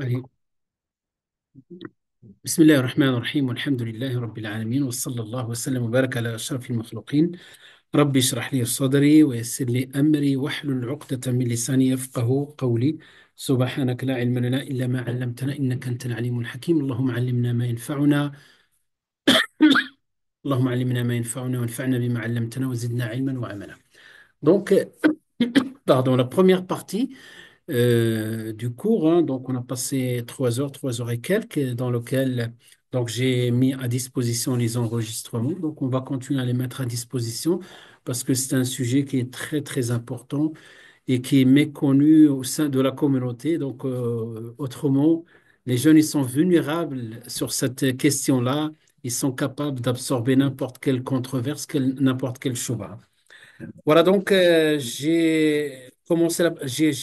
Allez. بسم الله الرحمن الرحيم والحمد لله رب العالمين وصلى الله وسلم وبارك على أشرف المخلوقين. ربي اشرح لي صدري ويسر لي أمري واحلل عقدة من لساني يفقه قولي. سبحانك لا علم لنا إلا ما علمتنا إنك أنت العليم الحكيم. اللهم علمنا ما ينفعنا. اللهم علمنا ما ينفعنا وانفعنا بما علمتنا وزدنا علما وعملا. Donc, pardon, la première partie du cours, hein. Donc, on a passé 3 heures et quelques, dans lequel donc j'ai mis à disposition les enregistrements. Donc, on va continuer à les mettre à disposition parce que c'est un sujet qui est très, très important et qui est méconnu au sein de la communauté. Donc, autrement, les jeunes, ils sont vulnérables sur cette question-là. Ils sont capables d'absorber n'importe quelle controverse, n'importe quel choix. Voilà, donc j'ai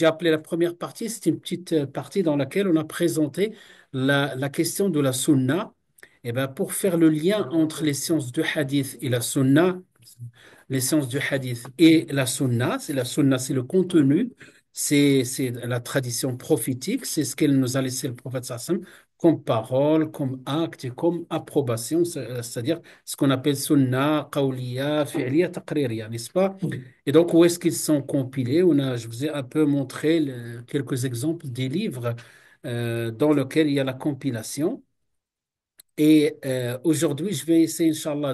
appelé la première partie, c'est une petite partie dans laquelle on a présenté la question de la sunna. Et ben, pour faire le lien entre les sciences du hadith et la sunna, les sciences du hadith et la sunna, c'est le contenu, c'est la tradition prophétique, c'est ce qu'elle nous a laissé le prophète sallam comme parole, comme acte et comme approbation, c'est-à-dire ce qu'on appelle sunna, qawliya, fi'liya, taqririya, n'est-ce pas? Et donc, où est-ce qu'ils sont compilés? Je vous ai un peu montré quelques exemples des livres dans lesquels il y a la compilation. Et aujourd'hui, je vais essayer, Inch'Allah,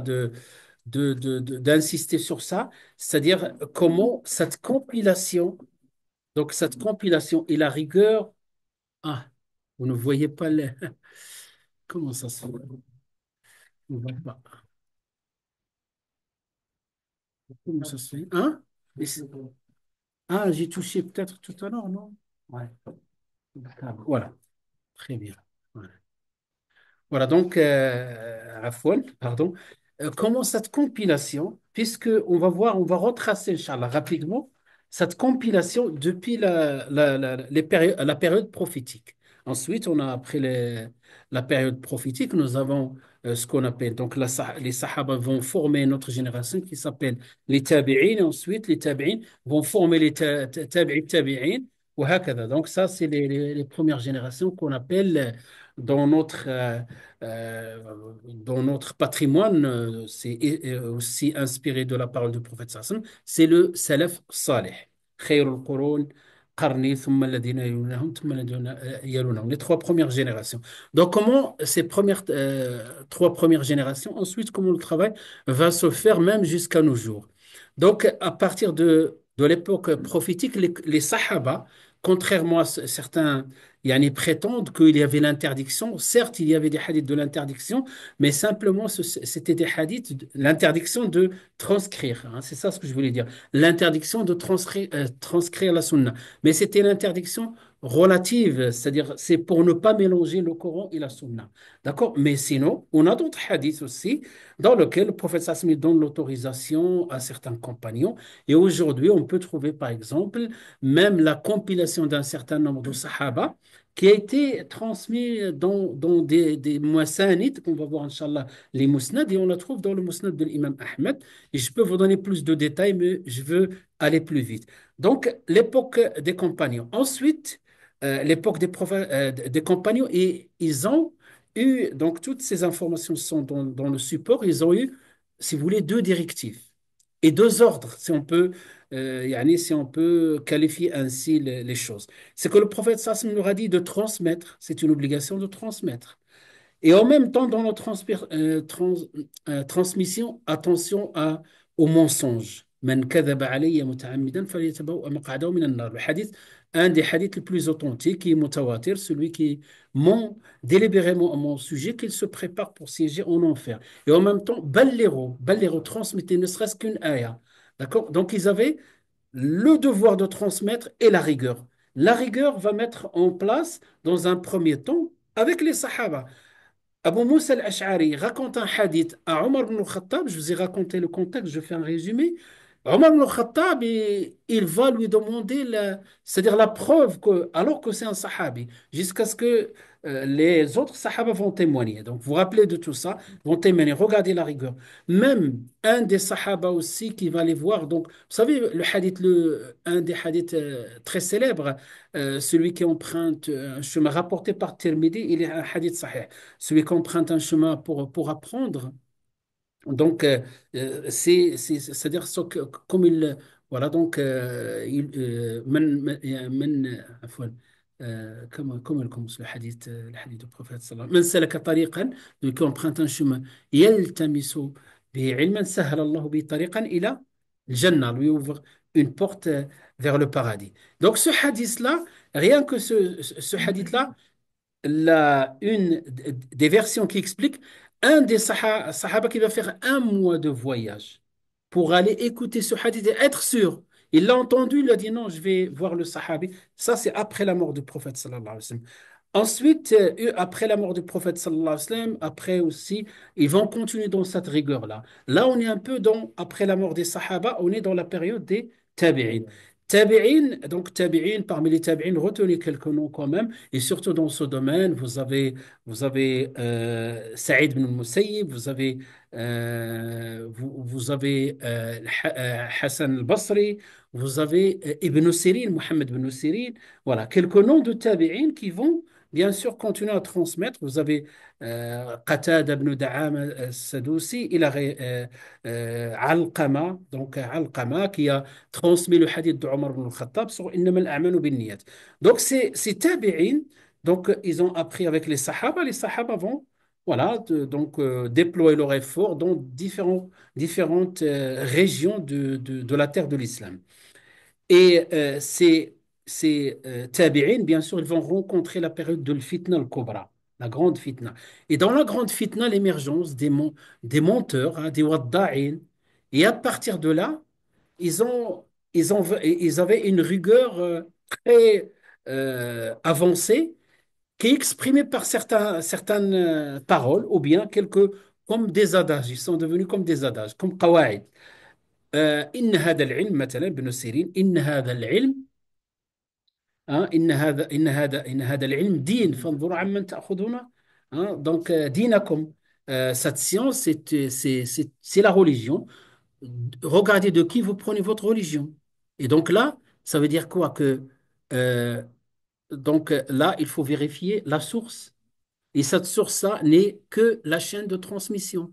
d'insister sur ça, c'est-à-dire comment cette compilation et la rigueur, ah, vous ne voyez pas comment ça se fait? On voit pas. Comment ça se fait? Hein? Ah, j'ai touché peut-être tout à l'heure, non? Ouais. D'accord. Voilà, très bien. Voilà. Voilà, donc, Afwan, pardon. Comment cette compilation, puisque on va voir, on va retracer, Inch'Allah, rapidement, cette compilation depuis la période prophétique. Ensuite, après la période prophétique, nous avons ce qu'on appelle, donc les Sahaba vont former notre génération qui s'appelle les Tabi'in, et ensuite les Tabi'in vont former les Tabi'in, ou hakada. Donc ça, c'est les premières générations qu'on appelle dans euh, notre patrimoine, c'est aussi inspiré de la parole du prophète sallam, c'est le salaf salih. Khayrul qurun, qarni, thumma alladhina yalunahum, thumma alladhina yalunahum. Les trois premières générations. Donc, comment ces trois premières générations, ensuite, comment le travail va se faire même jusqu'à nos jours. Donc, à partir de l'époque prophétique, les Sahaba, contrairement à certains yani, prétendent qu'il y avait l'interdiction. Certes, il y avait des hadiths de l'interdiction, mais simplement, c'était des hadiths, l'interdiction de transcrire, hein. C'est ça ce que je voulais dire. L'interdiction de transcrire la sunna. Mais c'était l'interdiction relative, c'est-à-dire c'est pour ne pas mélanger le Coran et la sunna. D'accord? Mais sinon, on a d'autres hadiths aussi dans lesquels le prophète Sassami donne l'autorisation à certains compagnons. Et aujourd'hui, on peut trouver, par exemple, même la compilation d'un certain nombre de sahaba qui a été transmis dans des moussanid, qu'on va voir, Inch'Allah, les mousnad, et on la trouve dans le mousnad de l'imam Ahmed. Et je peux vous donner plus de détails, mais je veux aller plus vite. Donc, l'époque des compagnons. Ensuite, l'époque des compagnons, et ils ont eu, donc toutes ces informations sont dans le support, ils ont eu, si vous voulez, deux directives et deux ordres, si on peut qualifier ainsi les choses. C'est que le prophète Sassim nous a dit de transmettre, c'est une obligation de transmettre. Et en même temps, dans notre transmission, attention au mensonge. Man kadhaba alayya muta'ammidan falyatabawwa maq'adahu minan nar. Le hadith, un des hadiths les plus authentiques, qui est mutawatir, celui qui ment délibérément à mon sujet, qu'il se prépare pour siéger en enfer. Et en même temps, balléro, transmettez ne serait-ce qu'une ayah. D'accord? Donc, ils avaient le devoir de transmettre et la rigueur. La rigueur va mettre en place, dans un premier temps, avec les sahaba. Abu Moussa al-Ash'ari raconte un hadith à Omar ibn al-Khattab. Je vous ai raconté le contexte, je fais un résumé. Omar ibn al-Khattab, il va lui demander c'est-à-dire la preuve que, alors que c'est un sahabi, jusqu'à ce que les autres sahaba vont témoigner. Donc, vous vous rappelez de tout ça, vont témoigner. Regardez la rigueur. Même un des sahaba aussi qui va les voir. Donc, vous savez, le hadith, un des hadiths très célèbres, celui qui emprunte un chemin rapporté par Tirmidhi, il est un hadith sahih. Celui qui emprunte un chemin pour apprendre. Donc, c'est-à-dire comme il, voilà, donc, عفواً, comment il commence le hadith du prophète sallallahu alayhi wa sallam. من سلك طريقا, donc qui emprunte un chemin, يلتمس به علما سهل الله به طريقا إلى الجنة, lui ouvre une porte vers le paradis. Donc, ce hadith-là, rien que ce hadith-là, une des versions qui explique un des sahaba qui va faire un mois de voyage pour aller écouter ce hadith et être sûr. Il l'a entendu, il a dit non, je vais voir le sahabi. Ça, c'est après la mort du prophète sallallahu alayhi wa sallam. Ensuite, après la mort du prophète sallallahu alayhi wa sallam, après aussi, ils vont continuer dans cette rigueur-là. Là, on est un peu dans, après la mort des sahaba, on est dans la période des tabi'in. Tabi'in, donc tabi'in, parmi les tabi'in, retenez quelques noms quand même, et surtout dans ce domaine, vous avez Saïd ibn al-Musayyib, vous avez Hassan al-Basri, vous avez Ibn Sirin, Mohammed ibn Sirin, voilà, quelques noms de tabi'in qui vont bien sûr continuer à transmettre. Vous avez Qatada ibn Da'ama al-Sadusi, il a Alqama, donc Alqama, qui a transmis le hadith de Omar ibn al-Khattab sur Innama al-a'malu bin-niyat. Donc, ces tabi'in, donc, ils ont appris avec les Sahaba. Les Sahaba vont, voilà, donc, déployer leur effort dans différentes régions de la terre de l'islam. Et ces tabi'in, bien sûr, ils vont rencontrer la période de l'fitna al-kubra, la grande fitna. Et dans la grande fitna, l'émergence des menteurs, hein, des wadda'in. Et à partir de là, ils ont, ils avaient une rigueur très avancée qui est exprimée par certaines paroles ou bien comme des adages. Ils sont devenus comme des adages, comme qawa'id. إن هذا العلم مثلا ابن سيرين إن هذا العلم إن هذا العلم دين فانظروا عمن تأخذون donc دينكم. Cette science c'est la religion. Regardez de qui vous prenez votre religion. Et donc là, ça veut dire quoi? Euh, là, il faut vérifier la source. Et cette source-là n'est que la chaîne de transmission.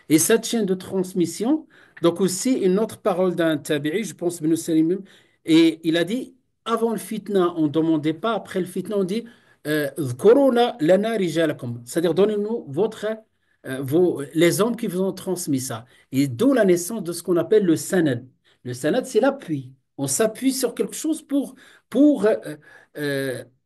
Et cette chaîne de transmission, donc aussi une autre parole d'un tabi'i, je pense Ibn Salim, et il a dit, avant le fitna, on ne demandait pas, après le fitna, on dit, Dhkuruna lana rijalakum. C'est-à-dire, donnez-nous les hommes qui vous ont transmis ça. Et d'où la naissance de ce qu'on appelle le sanad. Le sanad, c'est l'appui. On s'appuie sur quelque chose pour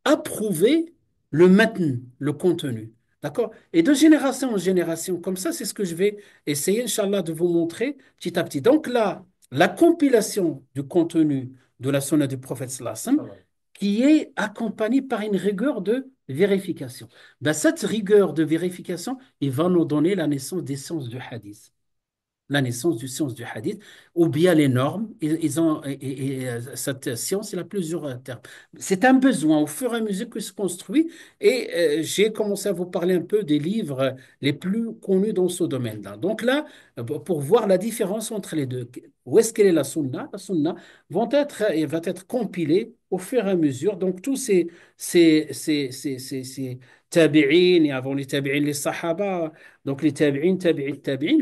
approuver le matn, le contenu. D'accord? Et de génération en génération, comme ça, c'est ce que je vais essayer, Inch'Allah, de vous montrer petit à petit. Donc là, la compilation du contenu de la sunna du prophète sallallahu alayhi wa sallam, qui est accompagnée par une rigueur de vérification. Ben, cette rigueur de vérification, il va nous donner la naissance des sciences du hadith, la naissance du science du hadith, ou bien les normes. Ils ont, cette science, il a plusieurs termes. C'est un besoin au fur et à mesure que se construit. Et j'ai commencé à vous parler un peu des livres les plus connus dans ce domaine-là. Donc là, pour voir la différence entre les deux, où est-ce qu'elle est la sunna? La sunna va être compilée au fur et à mesure. Donc tous ces tabi'in, et avant les tabi'in, les sahaba, donc les tabi'in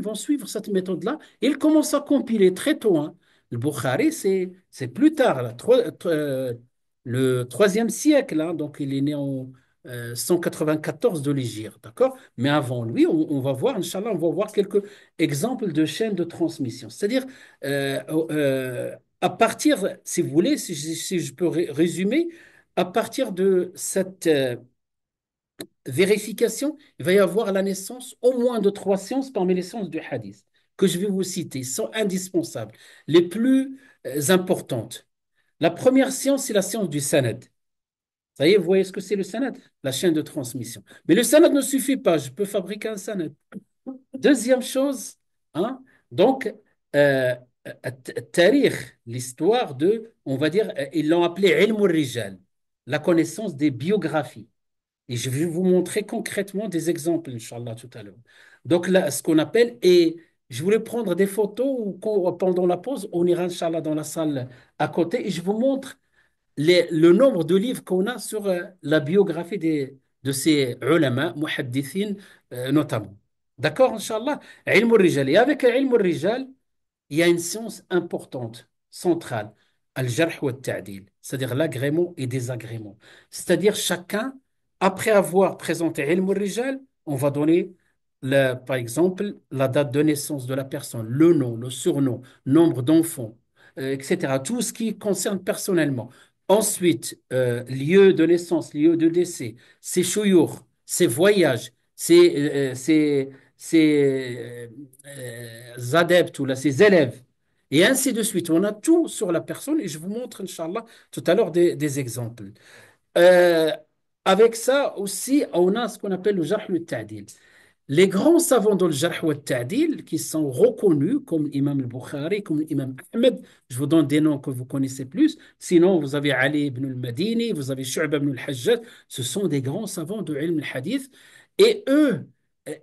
vont suivre cette méthode-là. Ils commencent à compiler très tôt, hein. Le Bukhari, c'est plus tard, là, le troisième siècle, hein. Donc il est né en 194 de l'Hégire, d'accord? Mais avant lui, on va voir, Inch'Allah, on va voir quelques exemples de chaînes de transmission. C'est-à-dire, euh, à partir, si vous voulez, si je peux résumer, à partir de cette vérification, il va y avoir la naissance au moins de trois sciences parmi les sciences du hadith que je vais vous citer, sont indispensables, les plus importantes. La première science, c'est la science du sanad. Ça y est, vous voyez ce que c'est le sanad? La chaîne de transmission. Mais le sanad ne suffit pas, je peux fabriquer un sanad. Deuxième chose, hein, donc, euh, tarikh, l'histoire de, on va dire, ils l'ont appelé ilm rijal, la connaissance des biographies. Et je vais vous montrer concrètement des exemples, Inch'Allah, tout à l'heure. Donc là, ce qu'on appelle, et je voulais prendre des photos ou pendant la pause, on ira, Inch'Allah, dans la salle à côté et je vous montre le nombre de livres qu'on a sur la biographie de ces ulama, muhaddithin, notamment. D'accord, Inch'Allah? Ilm al-Rijal. Et avec Ilm al-Rijal, il y a une science importante, centrale, al-jarh wa al-ta'dil, c'est-à-dire l'agrément et désagrément. C'est-à-dire chacun, après avoir présenté ilm al-rijal, on va donner, par exemple, la date de naissance de la personne, le nom, le surnom, nombre d'enfants, etc. Tout ce qui concerne personnellement. Ensuite, lieu de naissance, lieu de décès, ses chouyours, ses voyages, ses adeptes ou là, ses élèves, et ainsi de suite. On a tout sur la personne et je vous montre, Inch'Allah, tout à l'heure des exemples. Euh, Avec ça aussi, on a ce qu'on appelle le jarh et ta'dil. Les grands savants dans le jarh wa ta'dil qui sont reconnus comme l'imam al-Bukhari, comme l'imam Ahmed, je vous donne des noms que vous connaissez plus. Sinon, vous avez Ali ibn al-Madini, vous avez Shu'ba ibn al-Hajjaj. Ce sont des grands savants de ilm al-hadith. Et eux,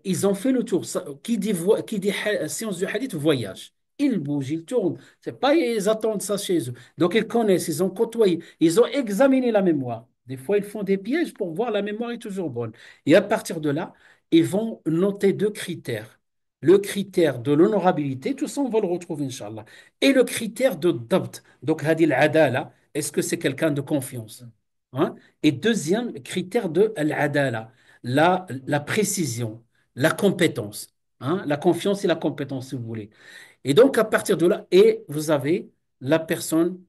ils ont fait le tour. Qui dit science du hadith, voyage. Ils bougent, ils tournent. C'est pas ils attendent ça chez eux. Donc ils connaissent, ils ont côtoyé, ils ont examiné la mémoire. Des fois, ils font des pièges pour voir la mémoire est toujours bonne. Et à partir de là, ils vont noter deux critères. Le critère de l'honorabilité, tout ça, on va le retrouver, Inch'Allah. Et le critère de dabt. Donc, hadil adala, est-ce que c'est quelqu'un de confiance? Hein? Et deuxième critère de l'adala, la précision, la compétence. Hein? La confiance et la compétence, si vous voulez. Et donc, à partir de là, et vous avez la personne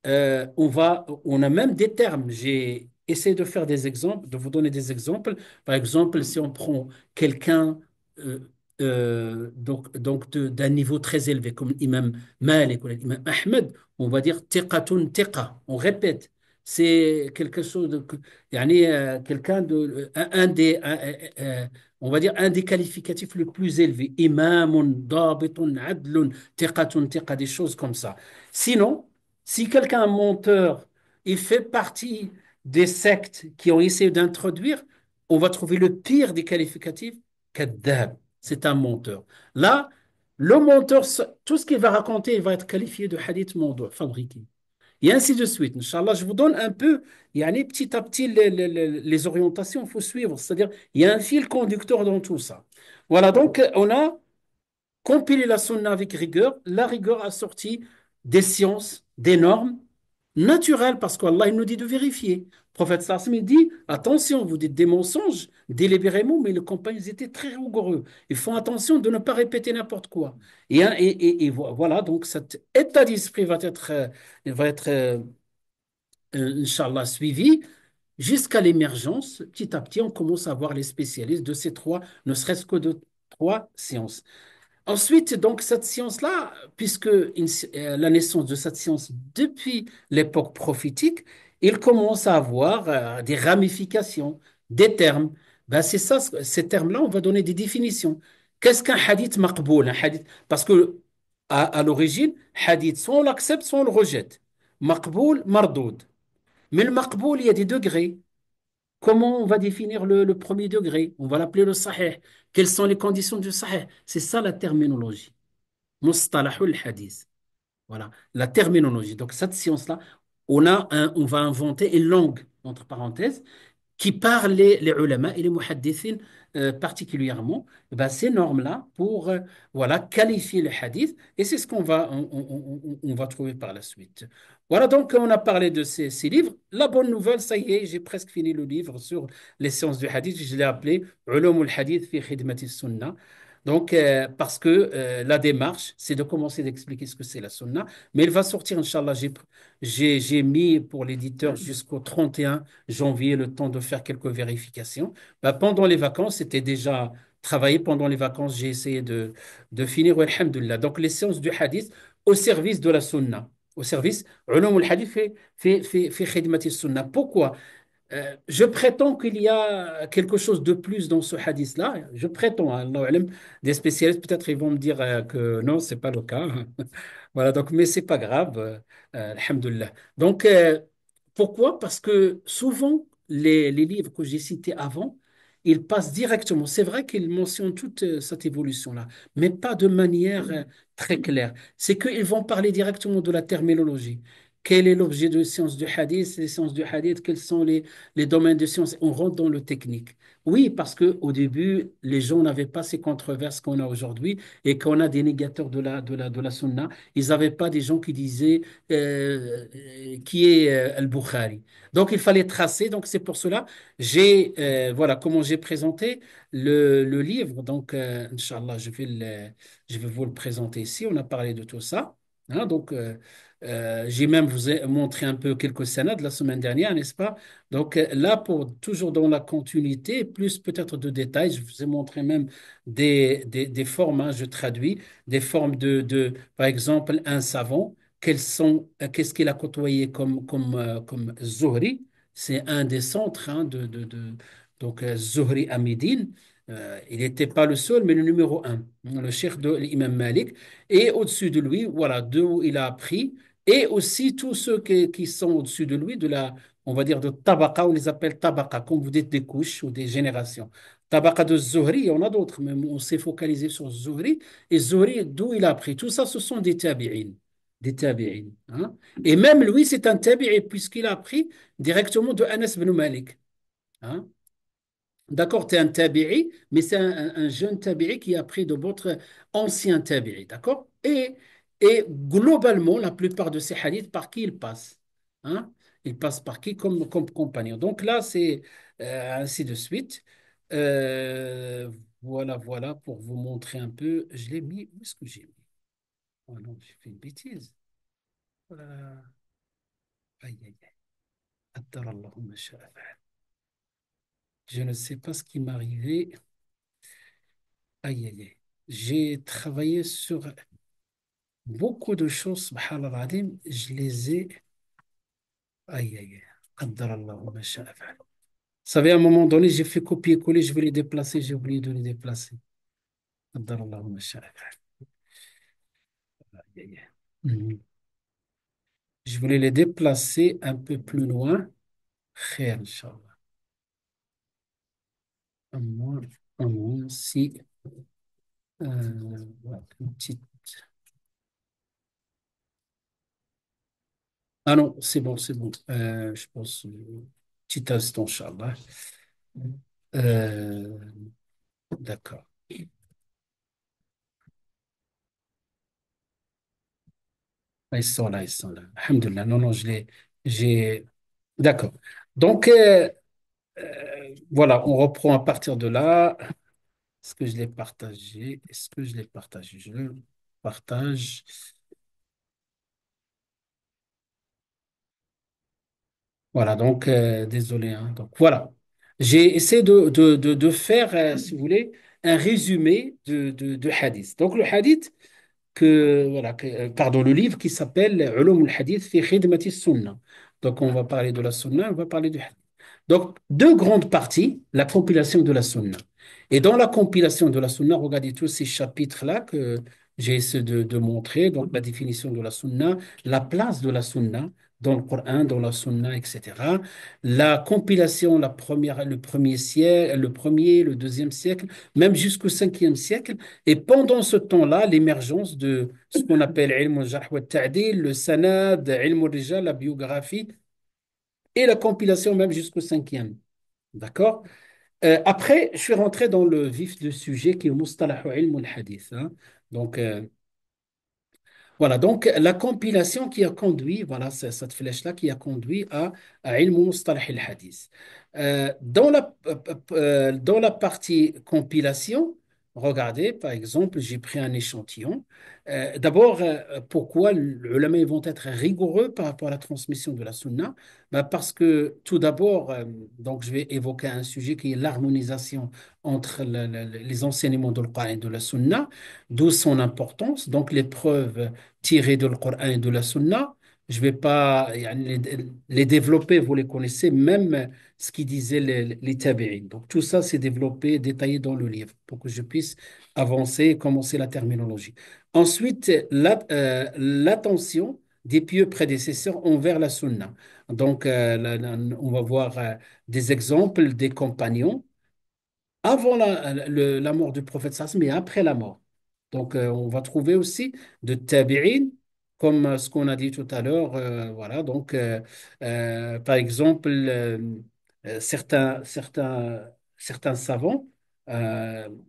on a même des termes. J'ai essayé de faire des exemples, de vous donner des exemples. Par exemple, si on prend quelqu'un euh, d'un niveau très élevé, comme l'imam Malik ou l'imam Ahmed, on va dire tiqatun tiqa. On répète. C'est quelque chose de, yani, quelqu'un de, un des, on va dire un des qualificatifs les plus élevés. Imamun, dabitun, adlun, tiqatun tiqa, des choses comme ça. Sinon, si quelqu'un est un menteur, il fait partie des sectes qui ont essayé d'introduire, on va trouver le pire des qualificatifs, kadhab, c'est un menteur. Là, le menteur, tout ce qu'il va raconter, il va être qualifié de hadith menteur, fabriqué. Et ainsi de suite. Inch'Allah, je vous donne un peu, petit à petit, les orientations qu'il faut suivre. C'est-à-dire, il y a un fil conducteur dans tout ça. Voilà, donc on a compiler la sunna avec rigueur, la rigueur a sorti des sciences, des normes naturelles, parce qu'Allah il nous dit de vérifier. Le prophète Sassim il dit, attention, vous dites des mensonges délibérément, mais les compagnons ils étaient très rigoureux. Ils font attention de ne pas répéter n'importe quoi. Et voilà, donc cet état d'esprit va être Inch'Allah, suivi jusqu'à l'émergence. Petit à petit, on commence à voir les spécialistes de ces trois, ne serait-ce que de trois sciences. Ensuite, donc, cette science-là, puisque la naissance de cette science depuis l'époque prophétique, il commence à avoir des ramifications, des termes. Ben, c'est ça, ces termes-là, on va donner des définitions. Qu'est-ce qu'un hadith maqboul, un hadith? Parce que à l'origine, hadith, soit on l'accepte, soit on le rejette. Maqboul, mardoud. Mais le maqboul, il y a des degrés. Comment on va définir le premier degré? On va l'appeler le sahih. Quelles sont les conditions du sahih? C'est ça la terminologie. Mustalahul hadith. Voilà, la terminologie. Donc, cette science-là, on va inventer une langue, entre parenthèses, qui parlent les ulama et les muhaddithin particulièrement, eh ben, ces normes-là pour voilà, qualifier le hadith. Et c'est ce on va trouver par la suite. Voilà, donc on a parlé de ces livres. La bonne nouvelle, ça y est, j'ai presque fini le livre sur les sciences du hadith. Je l'ai appelé Ulum al-Hadith fi khidmati sunnah. Donc, parce que la démarche, c'est de commencer d'expliquer ce que c'est la sunna. Mais il va sortir, Inch'Allah, j'ai mis pour l'éditeur jusqu'au 31 janvier le temps de faire quelques vérifications. Bah, pendant les vacances, c'était déjà travaillé. Pendant les vacances, j'ai essayé de finir, alhamdulillah. Donc, les séances du hadith au service de la sunna. Au service, ulum al-hadith fi khidmati sunna. Pourquoi? Je prétends qu'il y a quelque chose de plus dans ce hadith-là. Je prétends, hein, Allahu alam. Des spécialistes peut-être ils vont me dire que non, c'est pas le cas. Voilà, donc, mais c'est pas grave, alhamdulillah. Donc, pourquoi? Parce que souvent, les livres que j'ai cités avant, ils passent directement. C'est vrai qu'ils mentionnent toute cette évolution-là, mais pas de manière très claire. C'est qu'ils vont parler directement de la terminologie. Quel est l'objet de science du hadith, les sciences du hadith, quels sont les domaines de science? On rentre dans le technique. Oui, parce qu'au début, les gens n'avaient pas ces controverses qu'on a aujourd'hui et qu'on a des négateurs de la sunna. Ils n'avaient pas des gens qui disaient qui est Al-Bukhari. Donc, il fallait tracer. Donc, c'est pour cela, voilà comment j'ai présenté le livre. Donc, Inch'Allah, je vais vous le présenter ici. On a parlé de tout ça. Hein, donc, j'ai même vous ai montré un peu quelques scénarios de la semaine dernière, n'est-ce pas? Donc, là, pour toujours dans la continuité, plus peut-être de détails, je vous ai montré même des formes, hein, je traduis, des formes par exemple, un savant qu'est-ce qu'il a côtoyé comme Zuhri. C'est un des centres hein, donc Zuhri à Médine. Il n'était pas le seul, mais le numéro un, le cheikh de l'imam Malik. Et au-dessus de lui, voilà, d'où il a appris. Et aussi tous ceux qui sont au-dessus de lui, on va dire de tabaqa, on les appelle tabaqa, comme vous dites, des couches ou des générations. Tabaqa de Zuhri, il y en a d'autres, mais on s'est focalisé sur Zuhri. Et Zuhri, d'où il a appris. Tout ça, ce sont des tabi'in. Des tabi'in. Hein. Et même lui, c'est un tabi'i, puisqu'il a appris directement de Anas bin Malik. Hein. D'accord, tu es un tabi'i, mais c'est un jeune tabi'i qui a appris de votre ancien tabi'i. D'accord? Et globalement, la plupart de ces hadiths, par qui ils passent? Hein? Ils passent par qui comme compagnon? Donc là, c'est ainsi de suite. Euh, voilà, pour vous montrer un peu. Je l'ai mis. Où est-ce que j'ai mis? Oh non, j'ai fait une bêtise. Oh là là. Aïe, aïe, aïe. Qaddar Allahu ma sha'a fa'al. Je ne sais pas ce qui m'est arrivé. Aïe, aïe, aïe. J'ai travaillé sur beaucoup de choses, subhanallah al-azim. Je les ai. Aïe, aïe, aïe. Qaddar Allahu ma sha'a fa'al. Vous savez, à un moment donné, j'ai fait copier-coller, je vais les déplacer, j'ai oublié de les déplacer. Qaddar Allahu ma sha'a fa'al. Aïe, aïe, aïe. Mhm. Je voulais les déplacer un peu plus loin. Khair, Inch'Allah. À moins si. Ouais, une petite. Ah non, c'est bon, c'est bon. Je pense, petit instant, Inch'Allah. Euh, d'accord. Ah, ils sont là, ils sont là. Alhamdulillah. Non, non, j'ai. D'accord. Donc, voilà, on reprend à partir de là. Est-ce que je l'ai partagé? Est-ce que je l'ai partagé? Je le partage. Voilà, donc, désolé. Hein. Donc, voilà. J'ai essayé de faire, si vous voulez, un résumé de hadith. Donc, le hadith, pardon, le livre qui s'appelle Ulum al-Hadith fi khidmati Sunnah. Donc, on va parler de la Sunnah, on va parler du Hadith. Donc, deux grandes parties, la compilation de la Sunna. Et dans la compilation de la Sunna, regardez tous ces chapitres-là que j'ai essayé de montrer. Donc, la définition de la Sunna, la place de la Sunna dans le Coran, dans la Sunna, etc. La compilation, le premier siècle, le deuxième siècle, même jusqu'au cinquième siècle. Et pendant ce temps-là, l'émergence de ce qu'on appelle ilm al-jarh wa ta'dil, le sanad, ilm al-rijal, la biographie, et la compilation même jusqu'au cinquième. D'accord? Après, je suis rentré dans le vif du sujet qui est Mustalah ilm al-hadith. Hein. Donc, voilà, donc la compilation qui a conduit, voilà, c'est cette flèche-là qui a conduit à Ilm Mustalah al-Hadith. Dans la partie compilation, regardez, par exemple, j'ai pris un échantillon. D'abord, pourquoi les ulama vont être rigoureux par rapport à la transmission de la sunna? Ben, parce que tout d'abord, donc je vais évoquer un sujet qui est l'harmonisation entre les enseignements de Coran et de la sunna, d'où son importance. Donc les preuves tirés de le Coran et de la Sunna. Je ne vais pas les développer, vous les connaissez, même ce qu'ils disaient les tabi'in. Donc tout ça, c'est développé, détaillé dans le livre pour que je puisse avancer et commencer la terminologie. Ensuite, l'attention des pieux prédécesseurs envers la sunna. Donc, on va voir des exemples des compagnons avant la mort du prophète sallam, mais après la mort. Donc, on va trouver aussi de tabi'in, comme ce qu'on a dit tout à l'heure. Voilà, donc, par exemple, certains savants,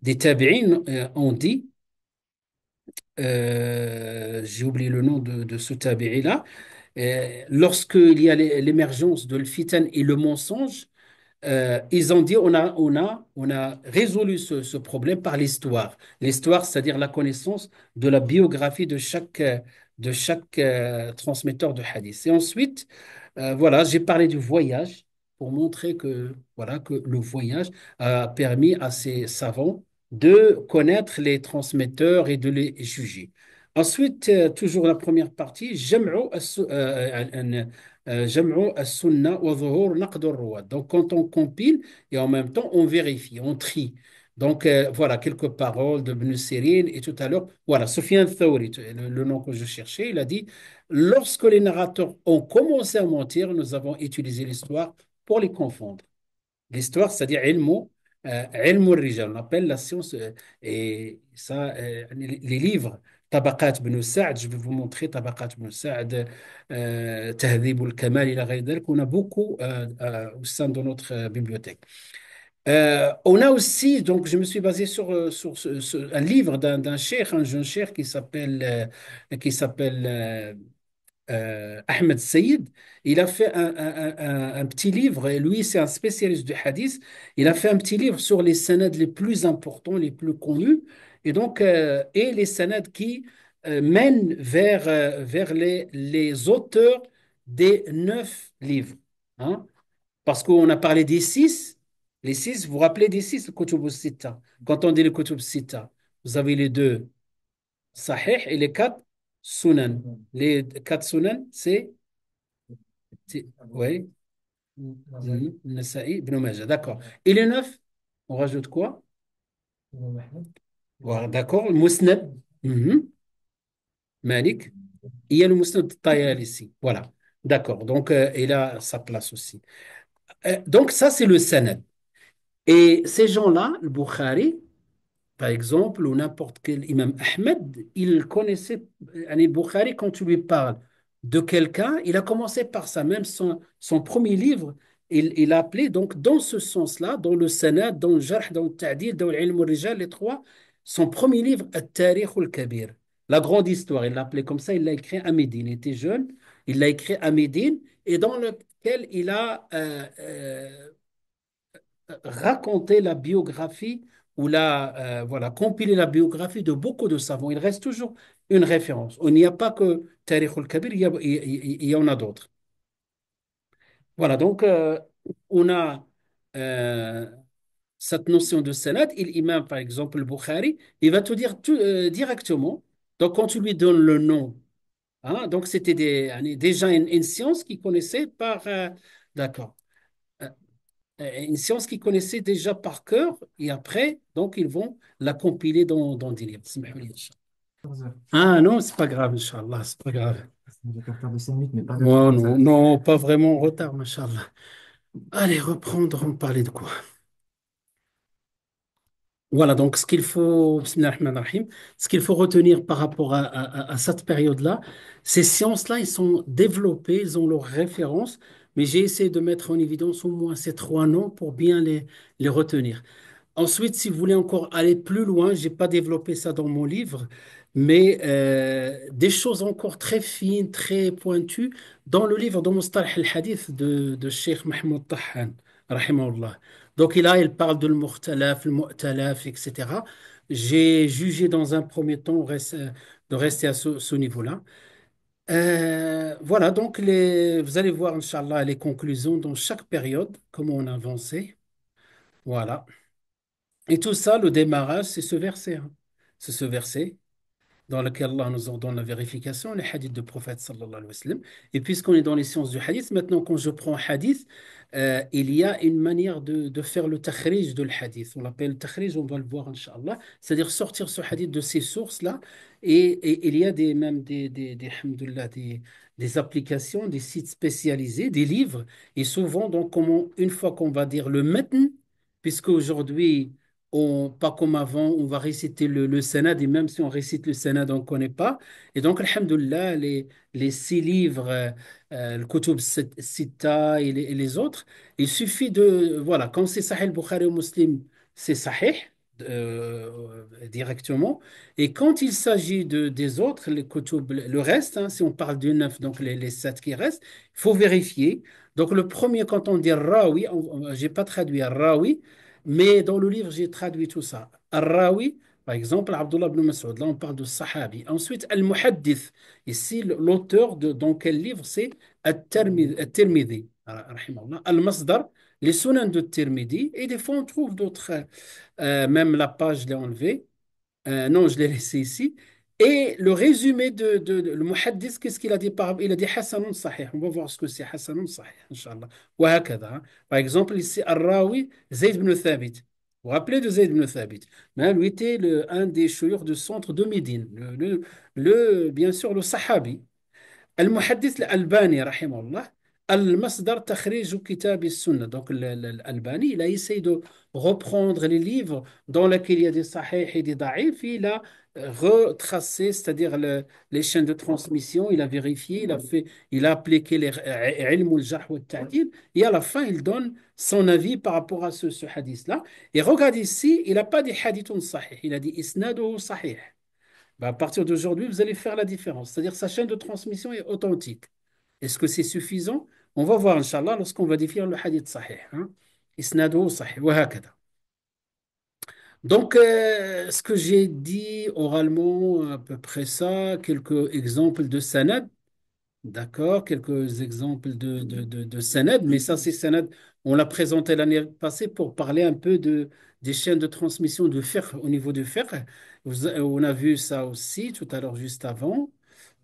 des tabi'in, ont dit, j'ai oublié le nom de ce tabi'i-là, lorsqu'il y a l'émergence de le fitan et le mensonge, ils ont dit on a résolu ce problème par l'histoire. L'histoire, c'est-à-dire la connaissance de la biographie de chaque transmetteur de hadith. Et ensuite, voilà, j'ai parlé du voyage pour montrer que, voilà, que le voyage a permis à ces savants de connaître les transmetteurs et de les juger. Ensuite, toujours la première partie, جمع السنة وظهور نقد الرواة. Donc, quand on compile et en même temps, on vérifie, on trie. Donc, voilà, quelques paroles de Ibn Sirin. Et tout à l'heure, voilà, Sufyan Thawri, le nom que je cherchais, il a dit, lorsque les narrateurs ont commencé à mentir, nous avons utilisé l'histoire pour les confondre. L'histoire, c'est-à-dire ilmu rijal, on appelle la science, et ça, les livres, Tabaqat ibn Sa'd, je vais vous montrer Tabaqat ibn Sa'd, Tahdhib al-Kamal, ila ghayr dhalik, on a beaucoup au sein de notre bibliothèque. On a aussi, donc je me suis basé sur un livre d'un cheikh, un jeune cheikh qui s'appelle Ahmed Saïd. Il a fait un petit livre, et lui, c'est un spécialiste du hadith. Il a fait un petit livre sur les sanad les plus importants, les plus connus, et donc, et les sanad qui mènent vers les auteurs des 9 livres. Hein. Parce qu'on a parlé des 6. Les 6, vous vous rappelez des 6, le Kutub al-Sitta. Quand on dit le Kutub al-Sitta, vous avez les 2 Sahih et les 4 Sunan. Les 4 Sunan, ouais, Nasa'i, Ibn Majah, d'accord. Et les 9, on rajoute quoi? Voilà, d'accord, le Musnad, mhm, Malik. Il y a le Musnad Tayalisi. Voilà, d'accord. Donc, il a sa place aussi. Donc, ça, c'est le Sanad. Et ces gens-là, le Bukhari, par exemple, ou n'importe quel imam Ahmed, il connaissait Anil Bukhari quand tu lui parles de quelqu'un, il a commencé par ça, même son premier livre, il a appelé donc dans ce sens-là, dans le sanad, dans le jarh, dans le ta'dil, dans l'ilm al-rijal, les trois, son premier livre, At-Tarikh al-Kabir, la grande histoire, il l'a appelé comme ça, il l'a écrit à Médine, il était jeune, il l'a écrit à Médine, et dans lequel il a raconter la biographie ou voilà, compiler la biographie de beaucoup de savants. Il reste toujours une référence. Il n'y a pas que Tariq al-Kabir, il y en a d'autres. Voilà, donc on a euh, cette notion de sanad. L'imam, par exemple, le Bukhari, il va te dire directement. Donc, quand tu lui donnes le nom, hein, donc c'était déjà une science qu'il connaissait par. D'accord. Une science qu'ils connaissaient déjà par cœur, et après, donc, ils vont la compiler dans des livres. Ah non, c'est pas grave, Inch'Allah, c'est pas grave. Non, non, non, pas vraiment en retard, Inch'Allah. Allez, reprendre, on parlait de quoi? Voilà, donc ce qu'il faut, Bismillah ar-Rahman ar-Rahim, ce qu'il faut retenir par rapport à cette période-là, ces sciences-là, ils sont développées, ils ont leurs références, mais j'ai essayé de mettre en évidence au moins ces 3 noms pour bien les retenir. Ensuite, si vous voulez encore aller plus loin, j'ai pas développé ça dans mon livre, mais des choses encore très fines, très pointues, dans le livre de Mustalah al-Hadith de Sheikh Mahmoud Tahan, rahimahullah. Donc il parle de le mu'talaf, etc. J'ai jugé dans un premier temps de rester à ce niveau-là. Voilà, donc vous allez voir, Inch'Allah, les conclusions dans chaque période, comment on a avancé. Voilà. Et tout ça, le démarrage, c'est ce verset. Hein. C'est ce verset. dans lequel Allah nous ordonne la vérification, les hadiths du prophète sallallahu alayhi wa sallam. Et puisqu'on est dans les sciences du hadith, maintenant quand je prends hadith, il y a une manière de faire le takhrij de le hadith. On l'appelle le takhrij, on va le voir inshallah. C'est-à-dire sortir ce hadith de ces sources-là. Et il y a même alhamdoulilah, des applications, des sites spécialisés, des livres. Et souvent, donc, une fois qu'on va dire le matn, puisque aujourd'hui, pas comme avant, on va réciter le Sanad, et même si on récite le Sanad, on ne connaît pas. Et donc, alhamdoulilah, les 6 livres, le Kutub Sitta et les autres, il suffit voilà, quand c'est Sahih Bukhari ou Muslim, c'est Sahih directement. Et quand il s'agit des autres, les Kutub, le reste, hein, si on parle du neuf, donc les 7 qui restent, il faut vérifier. Donc, le premier, quand on dit Rawi, je n'ai pas traduit Rawi, mais dans le livre, j'ai traduit tout ça. Al-Rawi, par exemple, Abdullah ibn Mas'ud, là on parle de Sahabi. Ensuite, Al-Muhaddith, ici l'auteur dans quel livre c'est At-Tirmidhi, rahimahullah. Al-Masdar, les Sunan de Tirmidhi, et des fois on trouve d'autres, même la page, je l'ai enlevée. Non, je l'ai laissé ici. Et le résumé le muhaddis, qu'est-ce qu'il a dit il a dit Hassanun Sahih. On va voir ce que c'est Hassanun Sahih, Inch'Allah. وهكذا, hein. Par exemple, ici, Ar-Rawi, Zayd ibn Thabit. Vous vous rappelez de Zayd ibn Thabit? Mais lui était un des chouïrs du centre de Médine. Bien sûr, le Sahabi. المحدث الألباني رحمه الله المصدر تخريج كتاب السنة donc l'Albani il a essayé de reprendre les livres dans lesquels il y a des sahih et des da'if il a retracé c'est-à-dire les chaînes de transmission il a vérifié il a appliqué les ilm al-jarh wa al-ta'dil et à la fin il donne son avis par rapport à ce hadith là et regarde ici il n'a pas dit hadithun sahih il a dit isnaduhu sahih. Bah, à partir d'aujourd'hui, vous allez faire la différence. C'est-à-dire sa chaîne de transmission est authentique. Est-ce que c'est suffisant? On va voir, Inch'Allah, lorsqu'on va définir le hadith sahih. Hein. Isnaduhu sahih, wa hakada. Donc, ce que j'ai dit oralement, à peu près ça, quelques exemples de sanad. D'accord, quelques exemples de Sanad, mais ça, c'est Sanad. On l'a présenté l'année passée pour parler un peu des chaînes de transmission de fiqh au niveau du fiqh. On a vu ça aussi tout à l'heure, juste avant.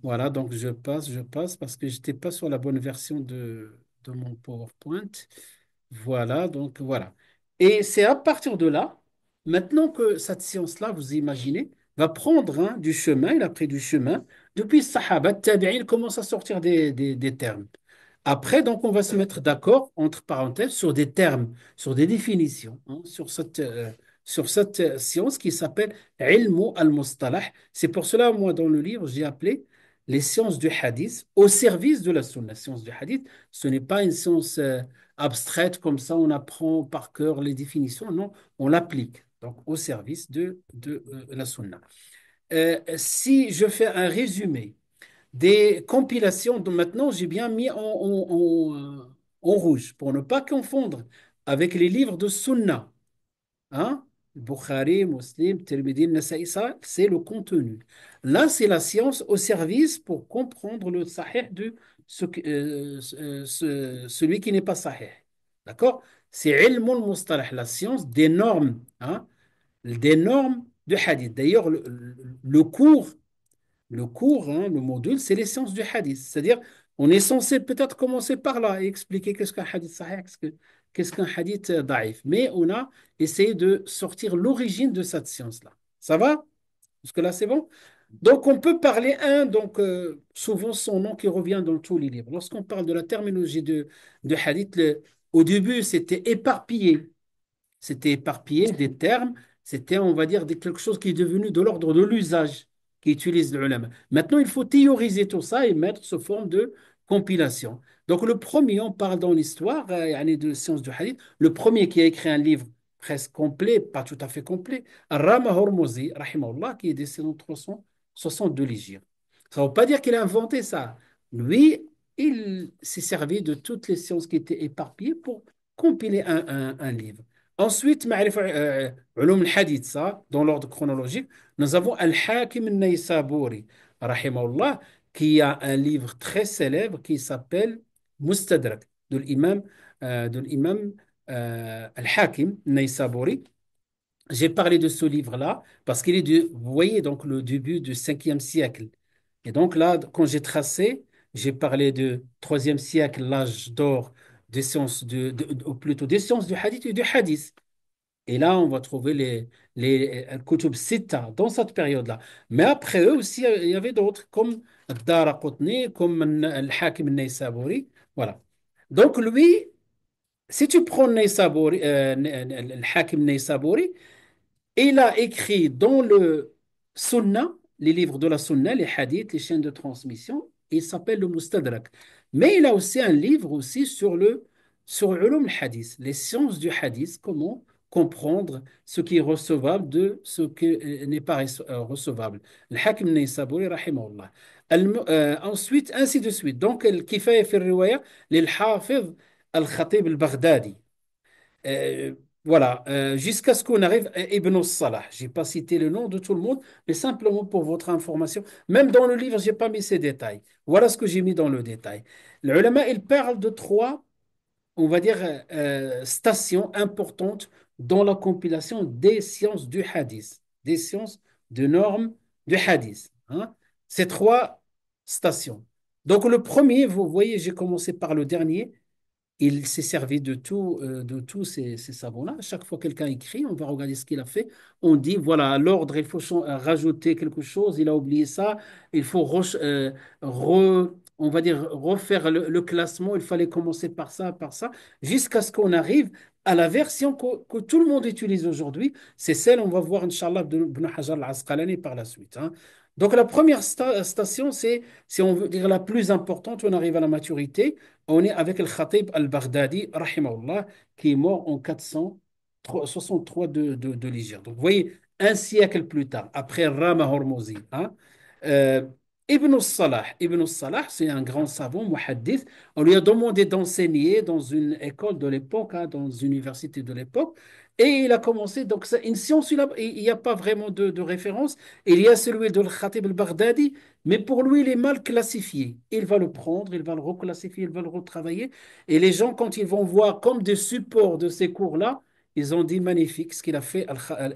Voilà, donc je passe parce que je n'étais pas sur la bonne version de mon PowerPoint. Voilà, donc voilà. Et c'est à partir de là, maintenant que cette science-là, vous imaginez, va prendre hein, du chemin, il a pris du chemin, depuis Sahaba, Tabi'in, il commence à sortir des termes. Après, donc, on va se mettre d'accord, entre parenthèses, sur des termes, sur des définitions, hein, sur cette science qui s'appelle Ilmu al-Mustalah. C'est pour cela, moi, dans le livre, j'ai appelé les sciences du hadith au service de la sunna. Science du hadith, ce n'est pas une science abstraite comme ça, on apprend par cœur les définitions. Non, on l'applique. Donc, au service de la sunna. Si je fais un résumé des compilations, donc maintenant j'ai bien mis en rouge pour ne pas confondre avec les livres de sunna. Hein? Bukhari, Muslim, Tirmidhi, Nasa'i, ça, c'est le contenu. Là, c'est la science au service pour comprendre le sahih de celui qui n'est pas sahih. D'accord? C'est ilmul mustalah, la science des normes, hein? Des normes de hadith. D'ailleurs, le cours, hein, le module, c'est les sciences du hadith. C'est-à-dire, on est censé peut-être commencer par là et expliquer qu'est-ce qu'un hadith sahih, qu'est-ce qu'un hadith daif. Mais on a essayé de sortir l'origine de cette science-là. Ça va? Parce que là, c'est bon? Donc, on peut parler, donc souvent son nom qui revient dans tous les livres. Lorsqu'on parle de la terminologie de hadith, au début, c'était éparpillé. C'était éparpillé des termes, c'était, on va dire, quelque chose qui est devenu de l'ordre de l'usage qu'utilise l'ulama. Maintenant, il faut théoriser tout ça et mettre sous forme de compilation. Donc, le premier, on parle dans l'histoire yani de sciences du hadith, le premier qui a écrit un livre presque complet, pas tout à fait complet, Rama Hormozi, rahimahullah, qui est décédé en 362 l'Hégire. Ça ne veut pas dire qu'il a inventé ça. Lui, il s'est servi de toutes les sciences qui étaient éparpillées pour compiler un livre. Ensuite, Ulum al-Hadith, ça, dans l'ordre chronologique, nous avons Al-Hakim al-Naysaburi, rahimahullah, qui a un livre très célèbre qui s'appelle Mustadrak, de l'imam Al-Hakim al-Naysaburi. j'ai parlé de ce livre-là parce qu'il est vous voyez, donc le début du 5e siècle. Et donc là, quand j'ai tracé, j'ai parlé de 3e siècle, l'âge d'or des sciences ou plutôt des sciences du hadith et du hadith. Et là, on va trouver les Kutub Sita dans cette période-là. Mais après eux aussi, il y avait d'autres, comme Daraqutni, comme Al-Hakim al-Naysaburi. Voilà. Donc lui, si tu prends Naysaburi, Al-Hakim al-Naysaburi, il a écrit dans le Sunna, les livres de la Sunna, les hadiths, les chaînes de transmission, il s'appelle le Mustadrak. Mais il a aussi un livre aussi sur Ulum al-Hadith, les sciences du hadith, comment comprendre ce qui est recevable de ce qui n'est pas recevable. Le Hakim Naysaburi, rahimahullah. Ensuite, ainsi de suite. Donc, Al-Kifaya fi riwaya l'Hafiz Al-Khatib al-Baghdadi. Euh, voilà, jusqu'à ce qu'on arrive à Ibn Salah. Je n'ai pas cité le nom de tout le monde, mais simplement pour votre information. Même dans le livre, je n'ai pas mis ces détails. Voilà ce que j'ai mis dans le détail. Le ulama, il parle de trois, on va dire, stations importantes dans la compilation des sciences du hadith, des sciences de normes du hadith, hein. Ces trois stations. Donc le premier, vous voyez, j'ai commencé par le dernier. Il s'est servi de tous ces savants-là. À chaque fois que quelqu'un écrit, on va regarder ce qu'il a fait. On dit, voilà, à l'ordre, il faut rajouter quelque chose, il a oublié ça. Il faut, on va dire, refaire le classement. Il fallait commencer par ça, jusqu'à ce qu'on arrive à la version que tout le monde utilise aujourd'hui. C'est celle, on va voir, Inch'Allah, de Ibn Hajar al-Asqalani par la suite, hein. Donc, la première station, c'est, si on veut dire la plus importante, on arrive à la maturité. On est avec le Khatib al-Baghdadi, rahimahullah, qui est mort en 463 de l'Hégire. Donc, vous voyez, un siècle plus tard, après Rama Hormozi, hein, euh, Ibn Salah, c'est un grand savant, muhaddith. On lui a demandé d'enseigner dans une école de l'époque, hein, dans une université de l'époque. Et il a commencé, donc c'est une science, il n'y a pas vraiment de référence. Il y a celui de Khatib al-Baghdadi, mais pour lui, il est mal classifié. Il va le prendre, il va le reclassifier, il va le retravailler. Et les gens, quand ils vont voir comme des supports de ces cours-là, ils ont dit magnifique ce qu'il a fait